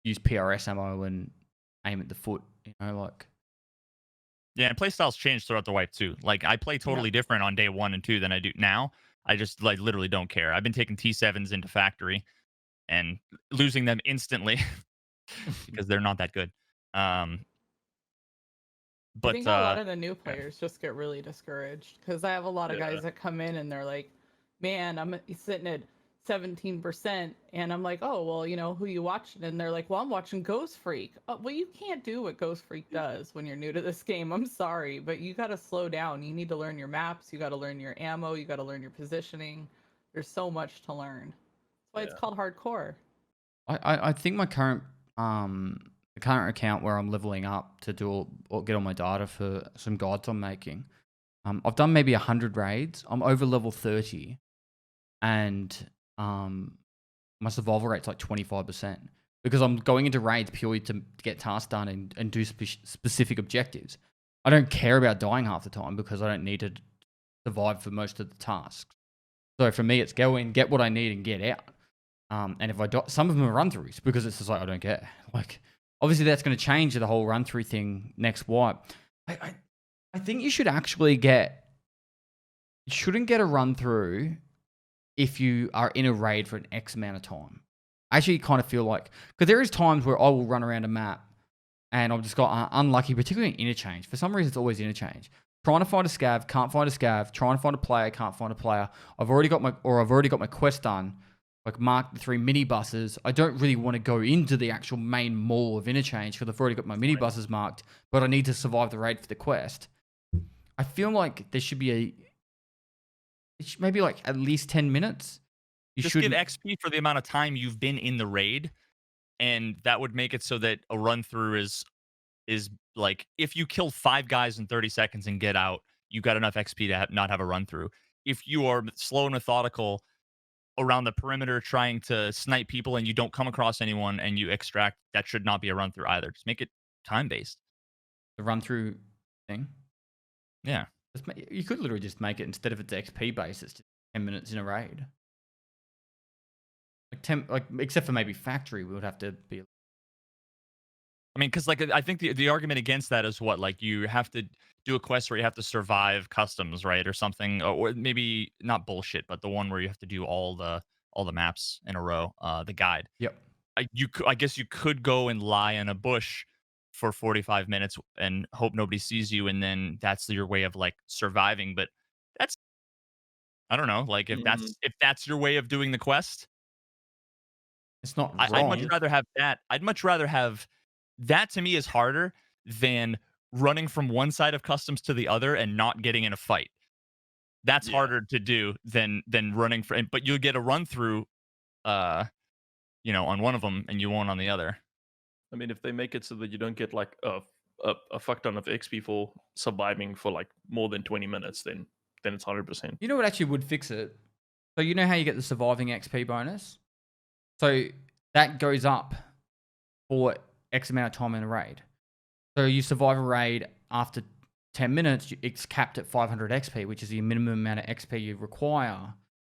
use PRS ammo and aim at the foot. You know, like. Yeah, and playstyles change throughout the wipe too. Like I play totally different on day 1 and 2 than I do now. I just like literally don't care. I've been taking T7s into factory and losing them instantly because they're not that good. I But think a lot of the new players just get really discouraged because I have a lot of guys that come in and they're like, man, I'm sitting at 17%. And I'm like, oh, well, you know, who you watching? And they're like, well, I'm watching Ghost Freak. Well, you can't do what Ghost Freak does when you're new to this game. I'm sorry, but you got to slow down. You need to learn your maps. You got to learn your ammo. You got to learn your positioning. There's so much to learn. That's why it's called hardcore. I think my current the current account where I'm leveling up to do or get all my data for some gods I'm making. I've done maybe 100 raids. I'm over level 30, and my survival rate's like 25% because I'm going into raids purely to get tasks done and do specific objectives. I don't care about dying half the time because I don't need to survive for most of the tasks. So for me, it's go in, get what I need, and get out. And if I die, some of them are run throughs because it's just like I don't care. Like obviously that's going to change the whole run through thing next wipe. I think you should actually you shouldn't get a run through if you are in a raid for an X amount of time. I actually kind of feel like, because there is times where I will run around a map and I've just got unlucky, particularly in interchange. For some reason, it's always interchange. Trying to find a scav, can't find a scav. Trying to find a player, can't find a player. I've already got my quest done. Like mark the 3 minibuses. I don't really want to go into the actual main mall of interchange because I've already got my minibuses marked, but I need to survive the raid for the quest. I feel like there should be maybe like at least 10 minutes. You just give XP for the amount of time you've been in the raid, and that would make it so that a run through is like if you kill 5 guys in 30 seconds and get out, you got enough XP to not have a run through. If you are slow and methodical around the perimeter trying to snipe people and you don't come across anyone and you extract, that should not be a run through either. Just make it time based. The run through thing. Yeah. You could literally just make it, instead of it's XP based, it's just 10 minutes in a raid. Like 10, like except for maybe factory, we would have to be. I mean, because like I think the argument against that is what, like you have to do a quest where you have to survive customs, right, or something, or maybe not bullshit, but the one where you have to do all the maps in a row, the guide. Yep. I guess you could go and lie in a bush for 45 minutes and hope nobody sees you, and then that's your way of like surviving. But that's, I don't know, like if that's your way of doing the quest, it's not wrong. I'd much rather have that. I'd much rather have that. To me is harder than running from one side of customs to the other and not getting in a fight. That's harder to do than running for, but you'll get a run through on one of them and you won't on the other. I mean, if they make it so that you don't get like a fuck ton of XP for surviving for like more than 20 minutes, then it's 100%. You know what actually would fix it? So you know how you get the surviving XP bonus? So that goes up for X amount of time in a raid. So you survive a raid after 10 minutes, it's capped at 500 XP, which is the minimum amount of XP you require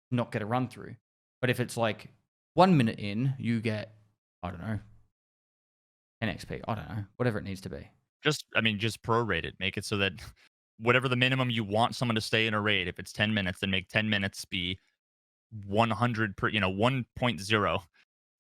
to not get a run through. But if it's like 1 minute in, you get, I don't know, 10 XP. I don't know, whatever it needs to be. Just prorate it. Make it so that whatever the minimum you want someone to stay in a raid, if it's 10 minutes, then make 10 minutes be 100 per, 1.0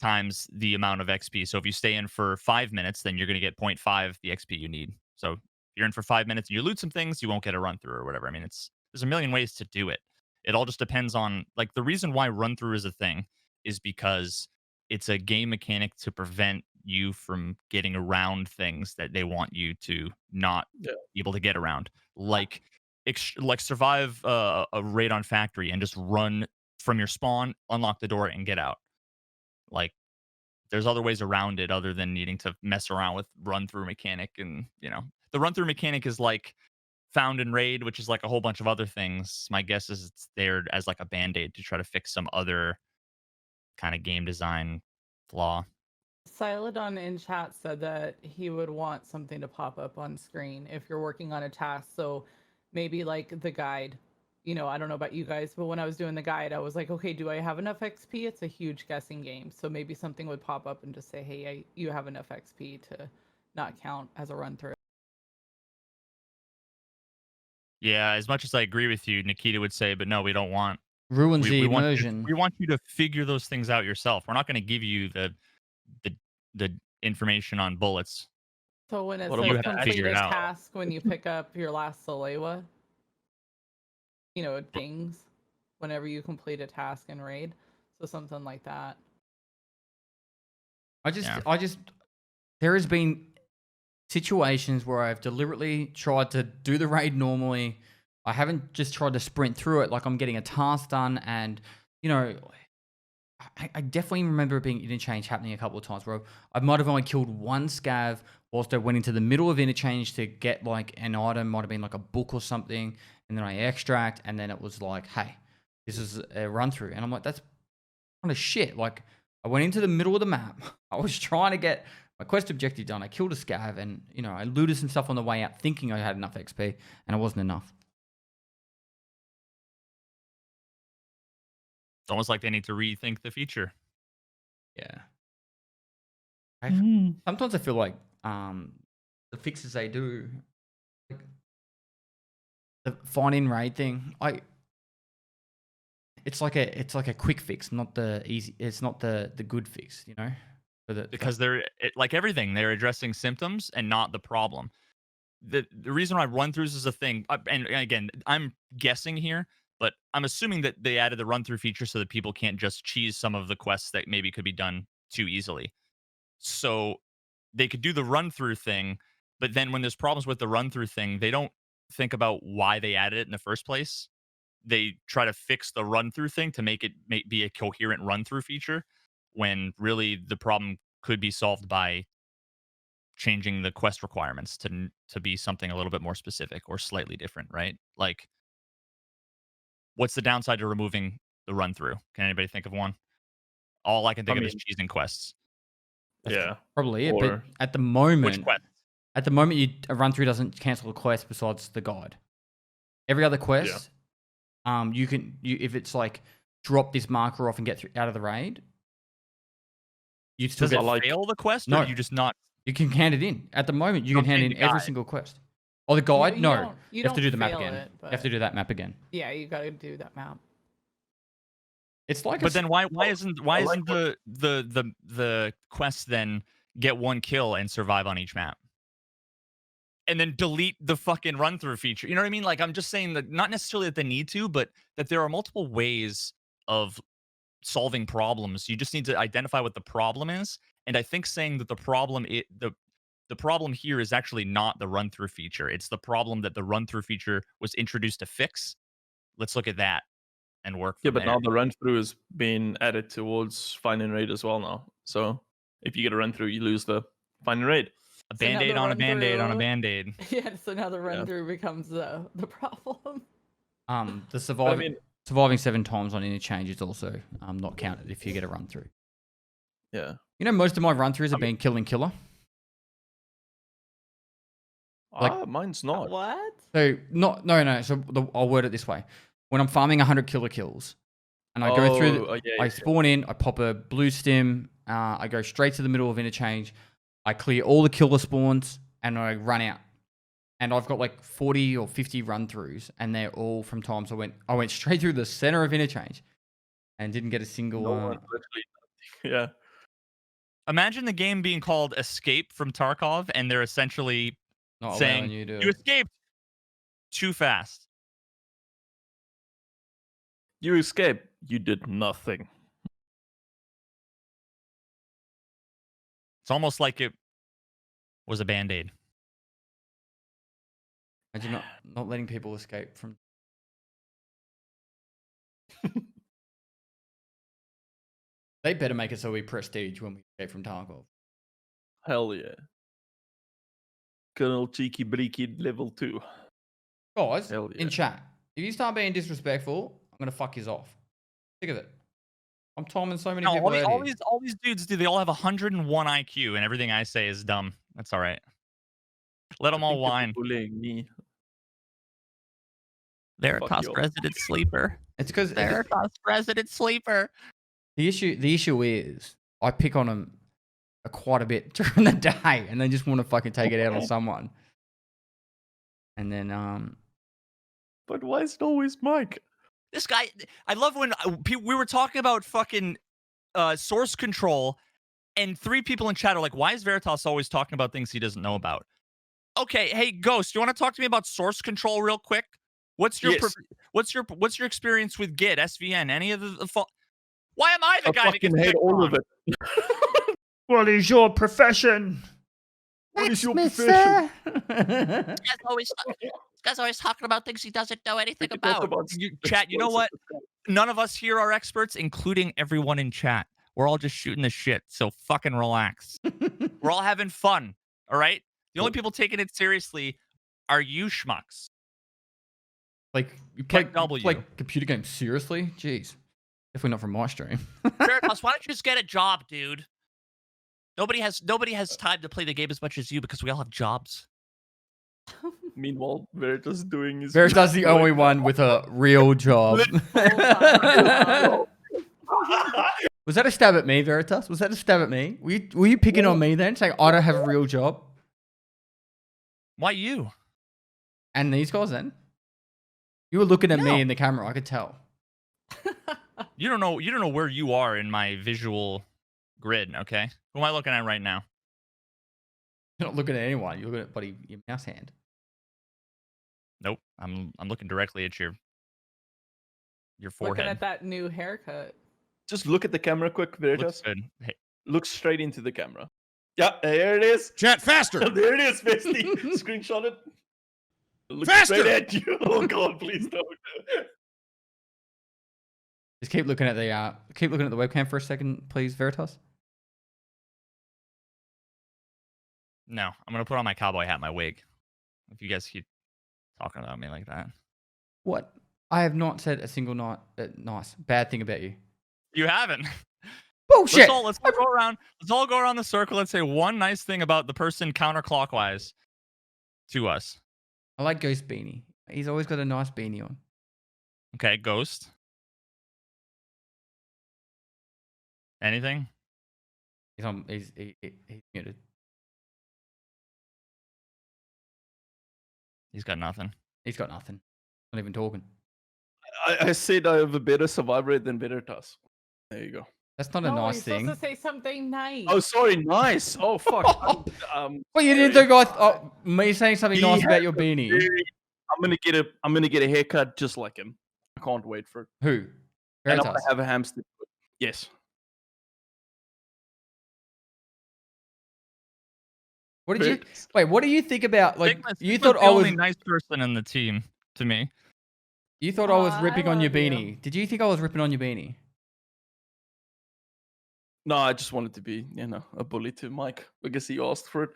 times the amount of XP. So if you stay in for 5 minutes, then you're going to get 0.5 the XP you need. So if you're in for 5 minutes and you loot some things, you won't get a run through or whatever. I mean, there's a million ways to do it. It all just depends on, like, the reason why run through is a thing is because it's a game mechanic to prevent you from getting around things that they want you to not be able to get around. Like survive a raid on factory and just run from your spawn, unlock the door, and get out. Like, there's other ways around it other than needing to mess around with run through mechanic. And the run through mechanic is like found in raid, which is like a whole bunch of other things. My guess is it's there as like a band-aid to try to fix some other kind of game design flaw. Silodon in chat said that he would want something to pop up on screen if you're working on a task. So maybe like the guide. I don't know about you guys, but when I was doing the guide, I was like, okay, do I have enough XP? It's a huge guessing game. So maybe something would pop up and just say, hey, you have enough XP to not count as a run through. Yeah, as much as I agree with you, Nikita would say, but no, we don't want. Ruins the We immersion. want you to figure those things out yourself. We're not going to give you the information on bullets. So when it What says you have to complete figure a it out. task, when you pick up your last Salewa, it dings whenever you complete a task in raid. So something like that. I just, there has been situations where I've deliberately tried to do the raid normally. I haven't just tried to sprint through it like I'm getting a task done. And, I definitely remember it being interchange happening a couple of times where I might have only killed one scav whilst I went into the middle of interchange to get like an item, might have been like a book or something. And then I extract, and then it was like, hey, this is a run through. And I'm like, that's kind of shit. Like, I went into the middle of the map. I was trying to get my quest objective done. I killed a scav, and I looted some stuff on the way out thinking I had enough XP, and it wasn't enough. It's almost like they need to rethink the feature. Yeah. Sometimes I feel like the fixes they do, like the find-in raid thing, it's like a quick fix, not the easy. It's not the good fix, Because they're like everything, they're addressing symptoms and not the problem. The reason why run-throughs is a thing, and again, I'm guessing here, but I'm assuming that they added the run-through feature so that people can't just cheese some of the quests that maybe could be done too easily. So they could do the run-through thing, but then when there's problems with the run-through thing, they don't think about why they added it in the first place. They try to fix the run-through thing to make it be a coherent run-through feature, when really the problem could be solved by changing the quest requirements to be something a little bit more specific or slightly different, right? Like, what's the downside to removing the run through? Can anybody think of one? All I can think of is cheesing quests. Yeah. probably it. But Or- at the Which moment, quest? a run through doesn't cancel a quest besides the guide. Every other quest, you can if it's like drop this marker off and get out of the raid, you still Does it get fail the quest, No. or you just not? You can hand it in. At the moment, you I'm can hand saying in the every guide. single quest. Oh, the guide? You No. don't- You have to do the map fail again. it, You have to do that map again. Yeah, you got to do that map. It's like But then why isn't like the quest then get one kill and survive on each map? And then delete the fucking run through feature. You know what I mean? Like, I'm just saying that not necessarily that they need to, but that there are multiple ways of solving problems. You just need to identify what the problem is. And I think saying that the problem the problem here is actually not the run through feature. It's the problem that the run through feature was introduced to fix. Let's look at that and work from Yeah, but there. now the run through is being added towards find and raid as well now. So if you get a run through, you lose the find and raid. A So now band-aid the on a run band-aid on a through- band-aid. Yeah, so now the run through becomes the problem. the surviving 7 times on interchange is also not counted if you get a run through. Yeah. Most of my run throughs have been killing killer. Like- Mine's not. What? So no. So I'll word it this way: when I'm farming 100 killer kills, and I go through, I spawn in, I pop a blue stim, I go straight to the middle of interchange, I clear all the killer spawns, and I run out. And I've got like 40 or 50 run throughs, and they're all from times I went straight through the center of interchange, and didn't get a single. No one literally. Yeah. Imagine the game being called Escape from Tarkov, and they're essentially not saying, allowing you to. you escaped too fast. You escaped. You did nothing. It's almost like it was a band-aid. Imagine not letting people escape from. They better make it so we prestige when we escape from Tarkov. Hell yeah. Colonel Cheeky Breaky level 2. Guys, Hell yeah. in chat, if you start being disrespectful, I'm gonna fuck you off. Sick of it. I'm timing so many No, people out all here. these dudes do. They all have 101 IQ, and everything I say is dumb. That's all right. Let them all whine. Bullying me. Veritas you. resident sleeper. It's because Veritas resident sleeper. the issue is I pick on them quite a bit during the day, and they just want to fucking take it out on someone. And then But why is it always Mike? This guy, I love when we were talking about fucking source control, and 3 people in chat are like, "Why is Veritas always talking about things he doesn't know about?" Okay, hey Ghost, you want to talk to me about source control real quick? What's your what's your experience with Git, SVN, any of the Why am I the guy that gets hate picked all on? of it. what is your profession? What is your profession? This guy's always talking about things he doesn't know anything We can talk about. about Chat, you know what? None of us here are experts, including everyone in chat. We're all just shooting the shit, so fucking relax. We're all having fun, all right? The only people taking it seriously are you schmucks. Like you play W. like computer games seriously? Jeez, definitely not from my stream. Veritas, why don't you just get a job, dude? Nobody has time to play the game as much as you because we all have jobs. Meanwhile, Veritas doing his. Veritas the only one with a real job. Was that a stab at me, Veritas? Was that a stab at me? Were you picking on me then, saying I don't have a real job? Why you? And these guys then? You were looking at No. me in the camera. I could tell. You don't know where you are in my visual grid, okay? Who am I looking at right now? You're not looking at anyone. You're looking at buddy your mouse hand. Nope. I'm looking directly at your forehead. Looking at that new haircut. Just look at the camera quick, Veritas. Looks good. Hey, Look straight into the camera. Yeah, there it is. Chat faster. There it is, Bestie. Screenshot it. Look Faster! straight at you. Oh God, please don't. Just keep looking at the webcam for a second, please, Veritas. no, I'm gonna put on my cowboy hat, my wig. If you guys keep talking about me like that, What? I have not said a single bad thing about you. you haven't. Bullshit. Let's all go around. Let's all go around the circle and say one nice thing about the person counterclockwise to us. I like Ghost Beanie. He's always got a nice beanie on. Okay, Ghost. Anything? He's muted. He's got nothing. He's got nothing. Not even talking. I said I have a better survivor rate than Veritas. There you go. That's not a No, nice you're thing. supposed to say something nice. Oh, sorry. Nice. Oh, fuck. Well, you didn't think me saying something He nice about has your a beanie. I'm gonna get a haircut just like him. I can't wait for it. Who? And I'm Veritas. gonna have a hamster. Yes. What did you Veritas. wait? What do you think about like? Sigma's You the thought I was only nice person in the team to me. You thought I was Aw, I ripping on your love you. beanie. Did you think I was ripping on your beanie? No, I just wanted to be, a bully to Mike because he asked for it.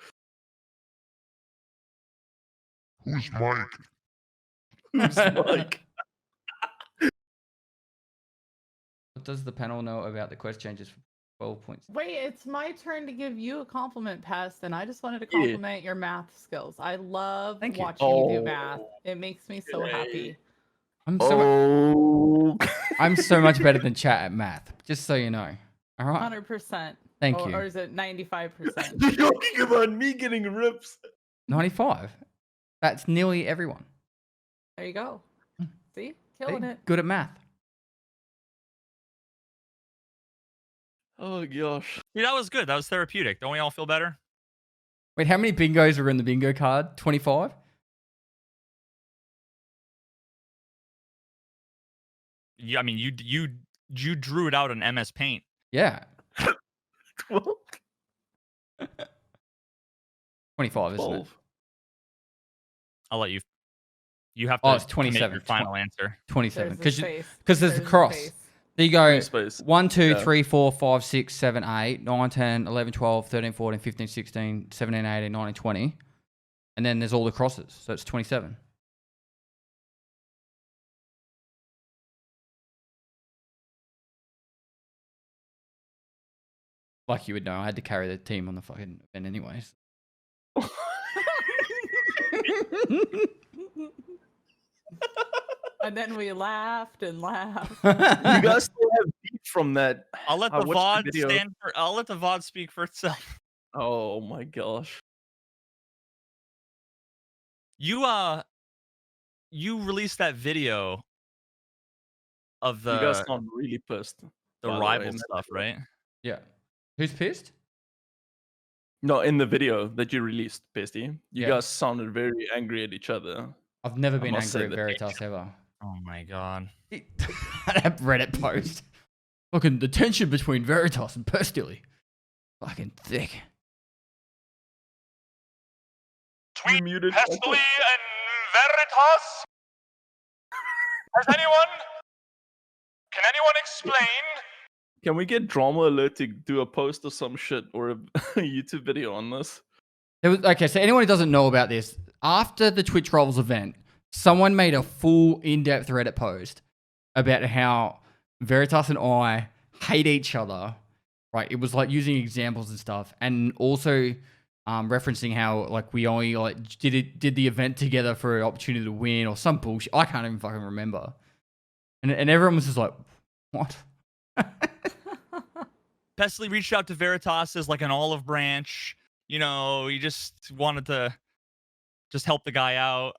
Who's Mike? Who's Mike? What does the panel know about the quest changes for 12 points? Wait, it's my turn to give you a compliment, Pest, and I just wanted to Yeah. compliment your math skills. I love Thank you. watching you do Oh. math. It makes me so happy. I'm Oh. I'm so much better than chat at math. Just so you know. All right. 100%. Thank or, you. Or is it 95%? You're talking about me getting rips. 95. That's nearly everyone. There you go. See? See? Killing it. Good at math. Oh gosh. Yeah, that was good. That was therapeutic. Don't we all feel better? Wait, how many bingos were in the bingo card? 25? I mean, you drew it out in MS Paint. Yeah. 12. 25, isn't it? 12. I'll let you. You have to. Oh, it's commit 27. Your final answer. 27. There's his Because face. there's the There's his cross. face. So you go Free space. 1, 2, Yeah. 3, 4, 5, 6, 7, 8, 9, 10, 11, 12, 13, 14, 15, 16, 17, 18, 19, 20. And then there's all the crosses. So it's 27. Like you would know, I had to carry the team on the fucking event anyways. And then we laughed and laughed. You guys still have beef from that. I'll let I the watched VOD video. stand for. I'll let the VOD speak for itself. Oh my gosh. You released that video of You guys the sound really pissed. by the way, rival in that stuff, video. right? Yeah. Who's pissed? No, in the video that you released, Pasty, you Yeah. guys sounded very angry at each other. I've never I been must say angry at that- Veritas ever. Oh my god. That Reddit post. Fucking the tension between Veritas and Pestily. Fucking thick. You muted. Pestily and Veritas? Can anyone explain? Can we get Drama Alert to do a post or some shit or a YouTube video on this? Okay, so anyone who doesn't know about this, after the Twitch Rivals event, someone made a full in-depth Reddit post about how Veritas and I hate each other. Right? It was like using examples and stuff, and also referencing how like we only like did the event together for an opportunity to win or some bullshit. I can't even fucking remember. And everyone was just like, what? Pestily reached out to Veritas as like an olive branch. You know, he just wanted to just help the guy out.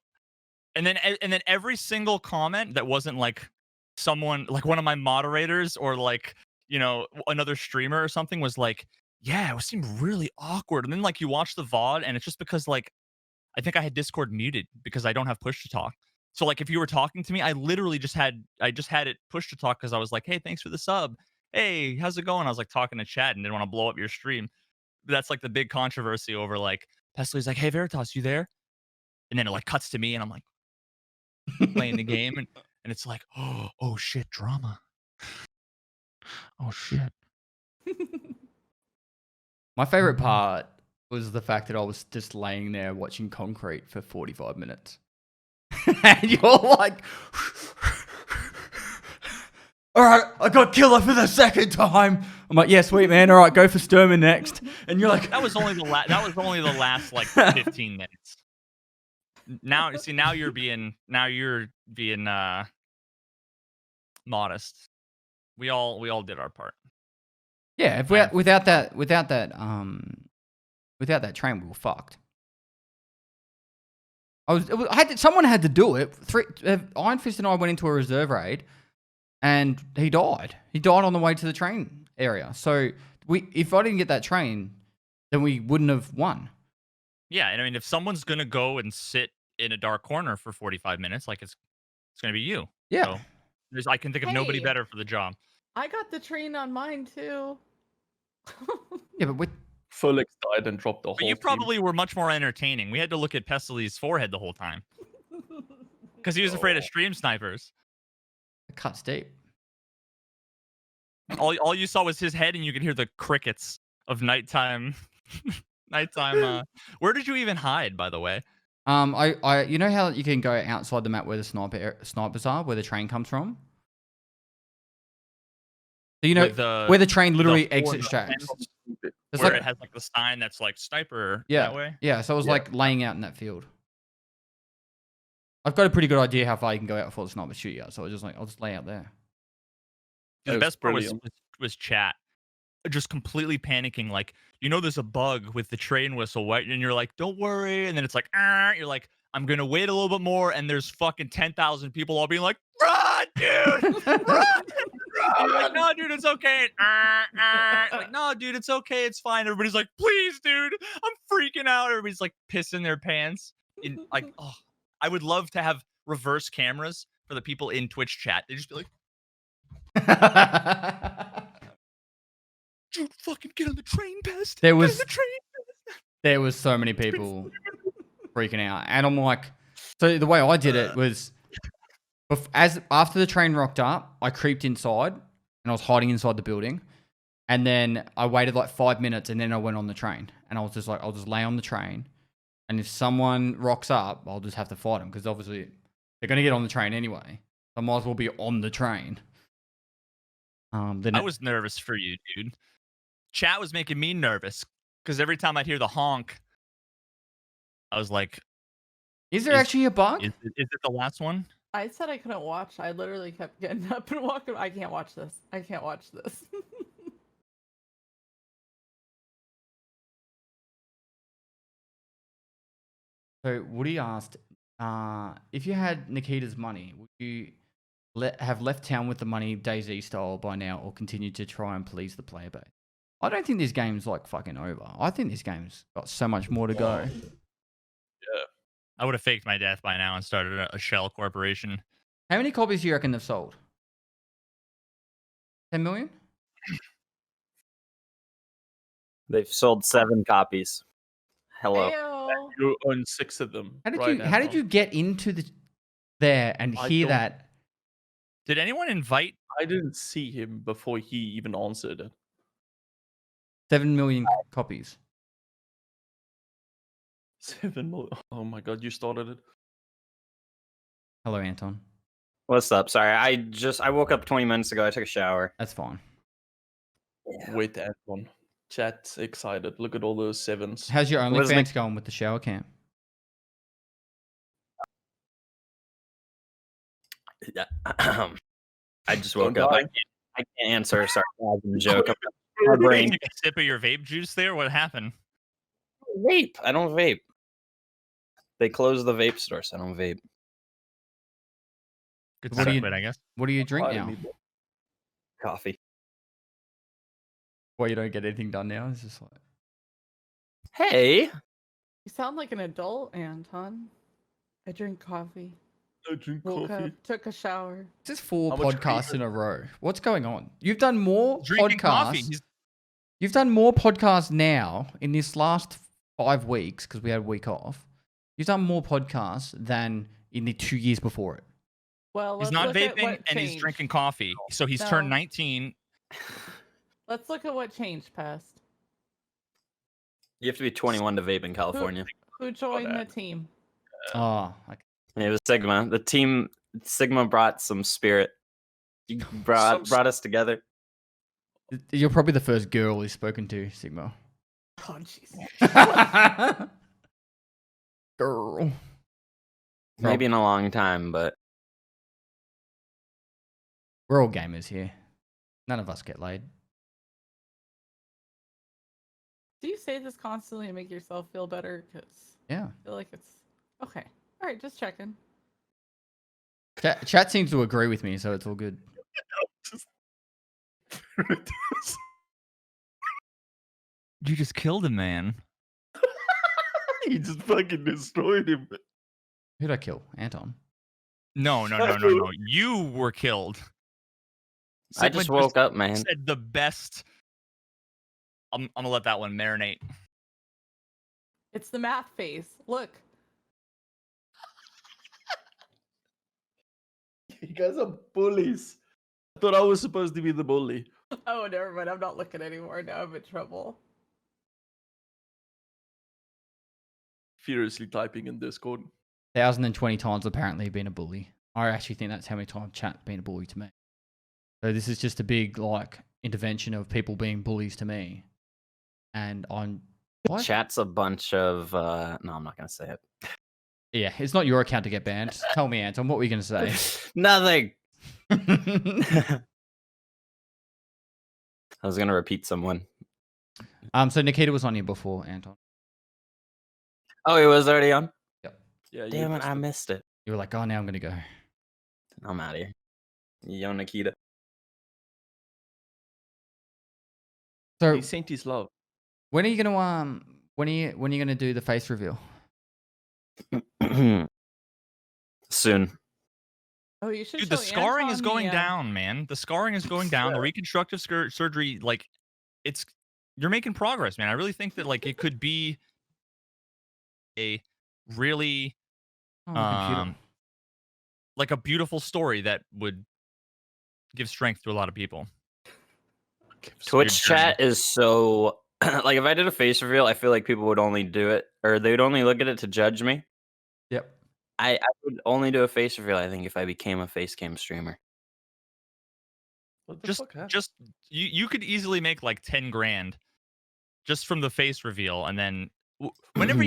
And then every single comment that wasn't like someone like one of my moderators or like, you know, another streamer or something was like, yeah, it seemed really awkward. And then like you watch the VOD and it's just because like I think I had Discord muted because I don't have push to talk. So like if you were talking to me, I literally just had it push to talk because I was like, hey, thanks for the sub. Hey, how's it going? I was like talking to chat and didn't want to blow up your stream. That's like the big controversy over like Pestyly's like, hey Veritas, you there? And then it like cuts to me and I'm like playing the game and it's like, oh shit, drama. Oh shit. My favorite part was the fact that I was just laying there watching Concrete for 45 minutes. And you're like, all right, I got Killer for the second time. I'm like, yeah, sweet man. All right, go for Sturman next. And you're like, That was only the last like 15 minutes. Now you're being modest. We all did our part. yeah, if without that train, we were fucked. Someone had to do it. Iron Fist and I went into a reserve raid, and he died. He died on the way to the train area. So if I didn't get that train, then we wouldn't have won. Yeah, and I mean, if someone's gonna go and sit in a dark corner for 45 minutes, like it's gonna be you. Yeah. So I can think of nobody Hey. better for the job. I got the train on mine too. Yeah, but Felix died and dropped the whole But you team. probably were much more entertaining. We had to look at Pestyly's forehead the whole time because he was afraid of stream snipers. it cuts deep. All you saw was his head, and you could hear the crickets of nighttime. Where did you even hide, by the way? You know how you can go outside the map where the snipers are, where the train comes from? So you know Like where the train literally the exits four- tracks. Where There's like, it has like the sign that's like sniper yeah, that way. yeah. So I was Yeah. like laying out in that field. I've got a pretty good idea how far you can go out before the sniper shoot you. So I was just like, I'll just lay out there. The That was best part brilliant. was chat, just completely panicking. Like, you know, there's a bug with the train whistle, right? And you're like, don't worry. And then it's like, you're like, I'm gonna wait a little bit more. And there's fucking 10,000 people all being like, run, dude, run. And you're like, no, dude, it's okay. Like, no, dude, it's okay. It's fine. Everybody's like, please, dude, I'm freaking out. Everybody's like pissing their pants. Like, oh, I would love to have reverse cameras for the people in Twitch chat. They just be like, dude, fucking get on the train, Pest. There Get on was- the train. There was so many people freaking out, and I'm like, so the way I did it was, after the train rocked up, I creeped inside, and I was hiding inside the building. And then I waited like 5 minutes, and then I went on the train. And I was just like, I'll just lay on the train, and if someone rocks up, I'll just have to fight them because obviously they're gonna get on the train anyway. I might as well be on the train. I was nervous for you, dude. Chat was making me nervous because every time I'd hear the honk, I was like, Is there actually a bug? Is it the last one? I said I couldn't watch. I literally kept getting up and walking. I can't watch this. I can't watch this. So Woody asked, if you had Nikita's money, would you have left town with the money DayZ style by now, or continue to try and please the player base? I don't think this game's like fucking over. I think this game's got so much more to go. Yeah. I would have faked my death by now and started a shell corporation. How many copies do you reckon they've sold? 10 million? They've sold 7 copies. Hello. Ayo. You own 6 of them. How did you get into there and hear that? Did anyone invite? I didn't see him before he even answered it. 7 million copies. 7 million. Oh my god, you started it. Hello, Anton. What's up? Sorry, I woke up 20 minutes ago. I took a shower. That's fine. Wait, Anton. Chat's excited. Look at all those 7s. How's your What is OnlyFans going with the shower cam? I just woke up. I can't answer a sarcasm joke. My brain. Take a sip of your vape juice there. What happened? Vape. I don't vape. They closed the vape store, so I don't vape. Good What do you- segue, I guess. What do you drink Why now? did we- Coffee. Well, you don't get anything done now. It's just like, Hey. You sound like an adult, Anton. I drink coffee. I drink Woke coffee. up, took a shower. this is 4 How much podcasts are in a row. What's going on? You've done more Drinking coffee. podcasts. You've done more podcasts now in this last 5 weeks because we had a week off. You've done more podcasts than in the 2 years before it. Well, He's let's not look at vaping what and he's changed. drinking coffee. So he's No. turned 19. Let's look at what changed past. You have to be 21 to vape in California. Who joined the team? Oh, okay. It was Sigma. The team Sigma brought some spirit. You brought us together. You're probably the first girl he's spoken to, Sigma. Oh, jeez. Girl. Maybe in a long time, but We're all gamers here. None of us get laid. Do you say this constantly to make yourself feel better? Because Yeah. I feel like it's okay. All right, just checking. Chat seems to agree with me, so it's all good. You just killed a man. He just fucking destroyed him. Who'd I kill? Anton. No. You were killed. I just woke up, man. Said the best. I'm gonna let that one marinate. It's the math phase. Look. You guys are bullies. I thought I was supposed to be the bully. Oh, never mind. I'm not looking anymore. Now I'm in trouble. Furiously typing in Discord. 1,020 times apparently been a bully. I actually think that's how many times chat's been a bully to me. So this is just a big intervention of people being bullies to me. And I'm what? Chat's a bunch of no, I'm not gonna say it. Yeah, it's not your account to get banned. Tell me, Anton, what were you gonna say? Nothing. I was gonna repeat someone. So Nikita was on here before, Anton. Oh, he was already on? Yeah, you Damn it, missed I missed it. You were like, oh, now I'm gonna go. I'm out of here. Yo, Nikita. So He sent his love. when are you gonna when are you gonna do the face reveal? Soon. Oh, you should. Dude, the show scarring is Anton going the, down, man. The scarring is going down. The reconstructive surgery, you're making progress, man. I really think that it could be a really Oh, my computer. a beautiful story that would give strength to a lot of people. Twitch chat is so like if I did a face reveal, I feel like people would only do it or they would only look at it to judge me. Yep. I would only do a face reveal, I think, if I became a face cam streamer. What the Just fuck happened? just you could easily make like 10 grand just from the face reveal, and then whenever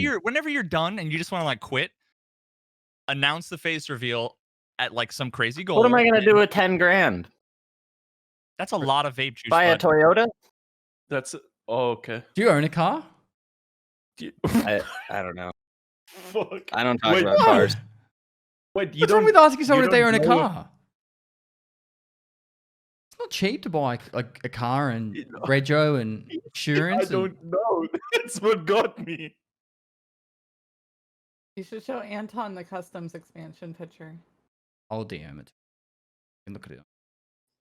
you're done and you just want to like quit, announce the face reveal at like some crazy goal. What am I gonna do with 10 grand? That's a lot of vape juice. Buy a bud. Toyota? That's oh, okay. Do you own a car? I don't know. Fuck. I don't talk Wait, about No. cars. Wait, you What's don't wrong with asking someone you if they don't own a know- car? It's not cheap to buy like a car and rego and insurance. I and- don't know. That's what got me. You should show Anton the customs expansion picture. I'll DM it. You can look at it.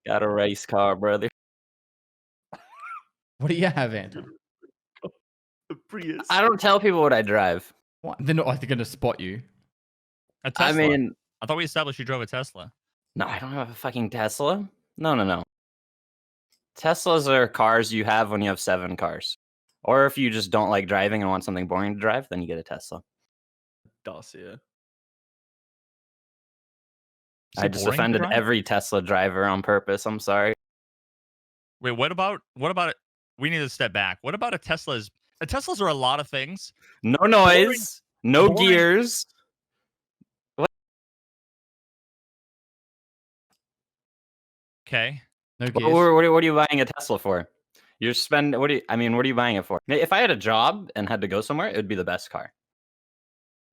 Got a race car, brother. What do you have, Anton? The Prius. I don't tell people what I drive. What? They're not like they're gonna spot you. A Tesla. I mean, I thought we established you drove a Tesla. no, I don't have a fucking Tesla. No. Teslas are cars you have when you have 7 cars. Or if you just don't like driving and want something boring to drive, then you get a Tesla. Does, yeah. Is I it just boring to offended drive? every Tesla driver on purpose. I'm sorry. Wait, what about it? We need to step back. What about a Tesla's? Teslas are a lot of things. No noise, no boring. gears. Okay. No What, gears. what are you buying a Tesla for? You're spending. What are you buying it for? If I had a job and had to go somewhere, it would be the best car.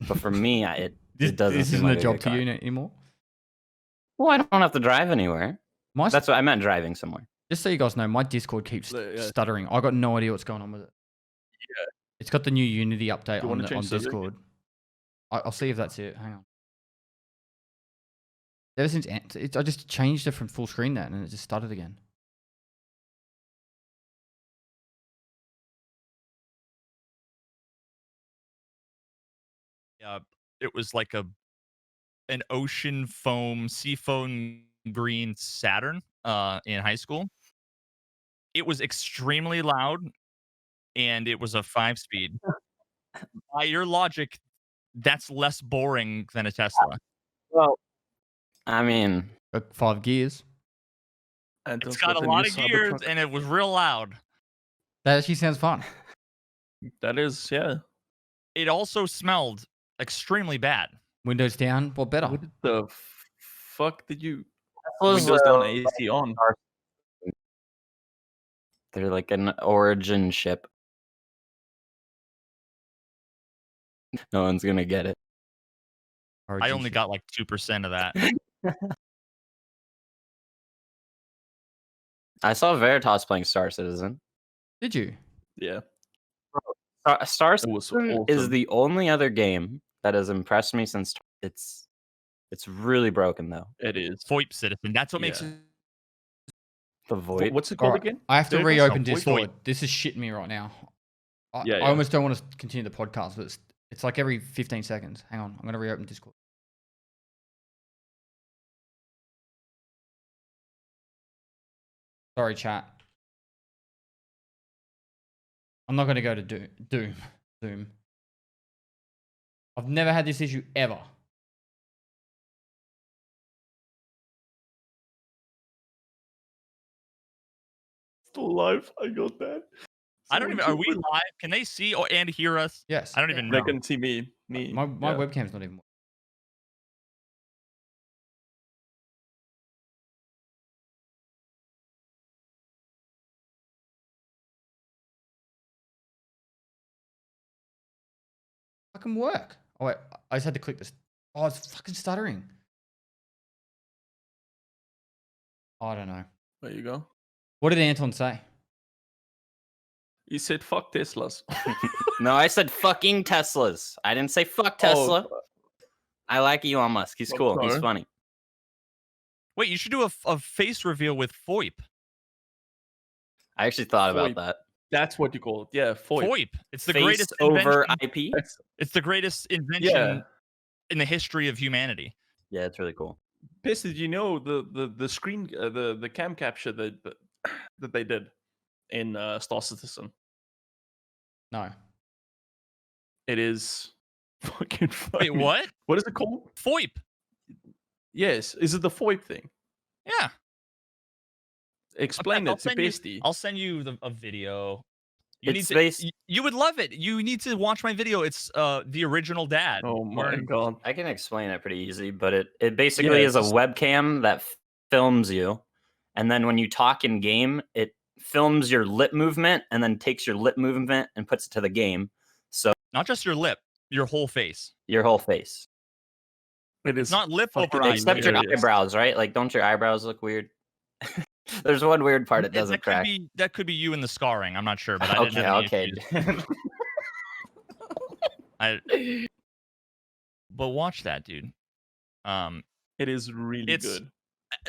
But for me, it doesn't. This seem isn't like a job good to car. you anymore. Well, I don't have to drive anywhere. My That's what I meant. Driving somewhere. just so you guys know, my Discord keeps Yeah. stuttering. I got no idea what's going on with it. Yeah. It's got the new Unity update You wanna on change the link? Discord. I'll see if that's it. Hang on. Ever since I just changed it from full screen that and it just started again. It was like an ocean foam, seafoam green Saturn in high school. It was extremely loud, and it was a 5-speed. By your logic, that's less boring than a Tesla. Well, I mean, 5 gears. Anton's It's got a the lot new of gears, Cybertruck. and it was real loud. That actually sounds fun. That is, yeah. It also smelled extremely bad. Windows down, what better? What the fuck did you Teslas, Windows down AC on? they're like an origin ship. No one's gonna get it. I Origin only ship. got like 2% of that. I saw Veritas playing Star Citizen. Did you? Yeah. Star It was Citizen is awesome. the only other game that has impressed me since it's really broken though. It is. VoIP citizen. That's what makes Yeah. it. The void. What's it called Alright, again? I have to There it is. reopen No, Discord. This is shitting me right now. Yeah, I yeah. almost don't want to continue the podcast, but it's like every 15 seconds. Hang on, I'm gonna reopen Discord. Sorry, chat. I'm not gonna go to Zoom. I've never had this issue ever. Still alive. I got that. I don't even. Are we live? Can they see and hear us? Yes. I don't even They know. can see me. My yeah. webcam's not even. Fucking work. Oh wait, I just had to click this. Oh, it's fucking stuttering. I don't know. There you go. What did Anton say? He said fuck Teslas. No, I said fucking Teslas. I didn't say fuck Tesla. I like Elon Musk. He's I'm cool. He's sorry. funny. Wait, you should do a face reveal with VoIP. I actually thought VoIP. about that. That's what you call it. Yeah, VoIP. VoIP. It's the Face greatest over invention. IP. It's the greatest invention Yeah. in the history of humanity. Yeah, it's really cool. Piss, did you know the screen the cam capture that they did? in Star Citizen. No. It is fucking funny. Wait, what? What is it called? FOIP. Yes. Is it the FOIP thing? Yeah. Explain I'll it to send you- Pesty. I'll send you a video. You It's need to. based- You would love it. You need to watch my video. It's the original dad. Oh my wearing- god. I can explain it pretty easy, but it basically Yeah, is a just- webcam that films you, and then when you talk in game, it films your lip movement and then takes your lip movement and puts it to the game. So Not just your lip, your whole face. your whole face, It It's is not lip fucking over eye. except your hilarious. eyebrows, right? Like, don't your eyebrows look weird? There's one weird part it doesn't track. That could be you in the scarring. I'm not sure, but I didn't have any issues. But watch that, dude. It is really It's- good.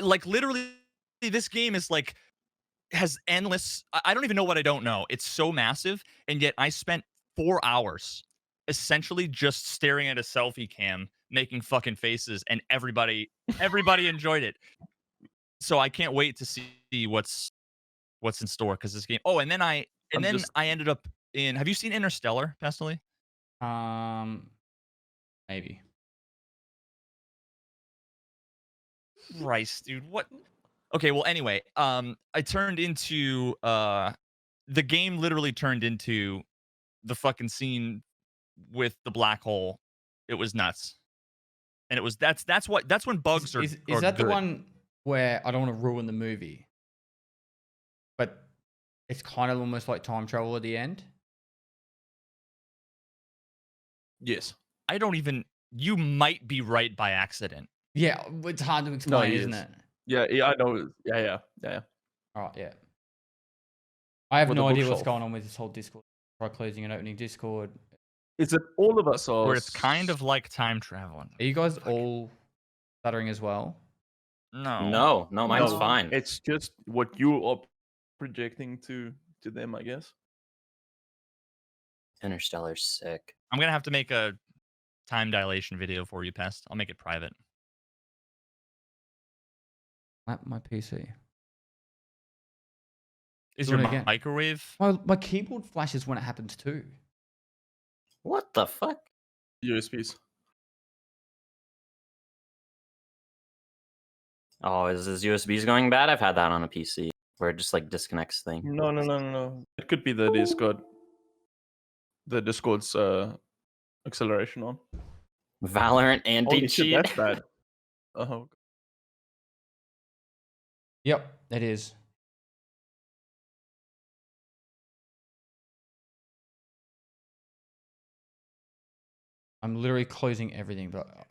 Like literally, this game is like has endless. I don't even know what I don't know. It's so massive, and yet I spent 4 hours essentially just staring at a selfie cam, making fucking faces, and everybody enjoyed it. So I can't wait to see what's in store because this game. Oh, and then I ended up in. Have you seen Interstellar, Pestily? Maybe. Christ, dude, what? Okay, well, anyway, I turned into the game literally turned into the fucking scene with the black hole. It was nuts, and it was that's when bugs are. Is are that the good. one where I don't want to ruin the movie, but it's kind of almost like time travel at the end? Yes. I don't even. You might be right by accident. Yeah, it's hard to explain, he isn't is. it? Yeah, I know. Yeah. All right, yeah. I have With no the idea what's bookshelf. going on with this whole Discord. Try closing and opening Discord. Is it all of us are Where it's kind of like time traveling. Are you guys all stuttering as well? no, mine's No, fine. It's just what you are projecting to them, I guess. Interstellar's sick. I'm gonna have to make a time dilation video for you, Pest. I'll make it private. My PC. Is Doing your it again. microwave? My keyboard flashes when it happens too. What the fuck? USBs. Oh, is his USBs going bad? I've had that on a PC where it just like disconnects thing. No. It could be the Discord's acceleration on. Valorant Holy shit, anti-cheat. that's bad. Oh, Yep, it is. I'm literally closing everything, but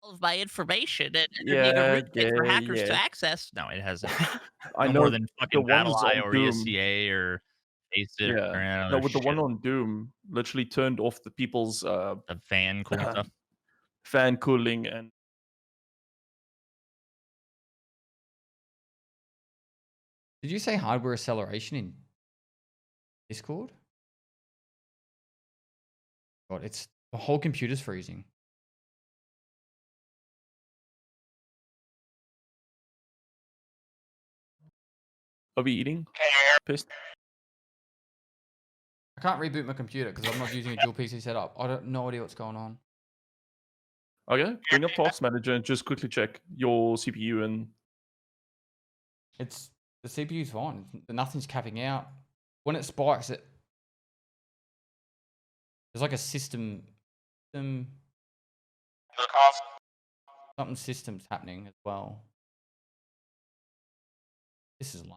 Of my information and Yeah, for yeah, hackers to yeah. access. No, it hasn't. I No know more than the fucking ones BattleEye on or Doom. ESCA or Faceit or any Yeah. other No, with the one shit. on Doom, literally turned off the people's The fan cool stuff. fan cooling and did you say hardware acceleration in Discord? God, it's the whole computer's freezing. are we eating? Can you hear Pissed? I can't reboot my computer because I'm not using a dual PC setup. I don't no idea what's going on. Okay, bring up Task Manager and just quickly check your CPU and It's the CPU's fine. Nothing's capping out. When it spikes, there's like a system, the cost? something systems happening as well. This is lame.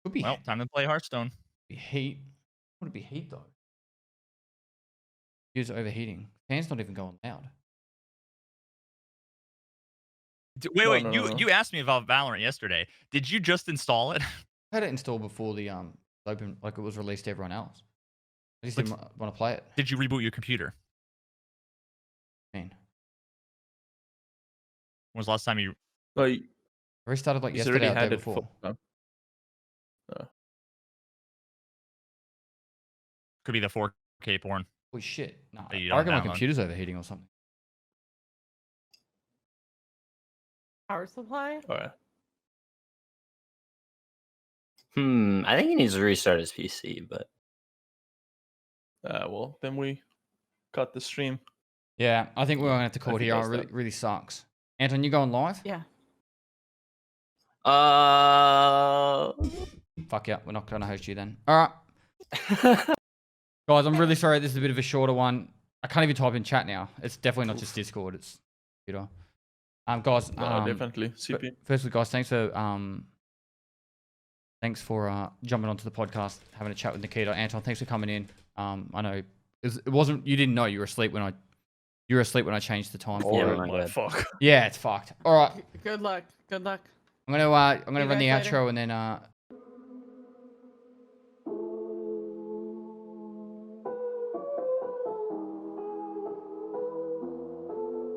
Could be, Well, time to play Hearthstone. be heat. Would it be heat though? Use overheating. Fan's not even going loud. Wait, No, wait. no, you no, no. you asked me about Valorant yesterday. Did you just install it? I had it installed before the open, like it was released to everyone else. I just But- didn't want to play it. Did you reboot your computer? Man, When was the last time you? like I restarted like he's yesterday already or the had day it before. for Could be the 4K porn. Holy shit. No, That you I don't reckon my download. computer's overheating or something. Power supply? All right. I think he needs to restart his PC, but Well, then we cut the stream. Yeah, I think we're going to have to call If it he here. It does really, that. really sucks. Anton, you going live? Yeah. Fuck yeah, we're not going to host you then. All right. Guys, I'm really sorry. This is a bit of a shorter one. I can't even type in chat now. It's definitely not just Discord. It's computer. Guys. No, definitely. CP. Firstly, guys, thanks for jumping onto the podcast, having a chat with Nikita. Anton, thanks for coming in. I know it wasn't. You didn't know you were asleep when I changed the time for Yeah, it. my my bad. fuck. Yeah, it's fucked. All right, Good luck. Good luck. I'm gonna See you run the guys later. outro and then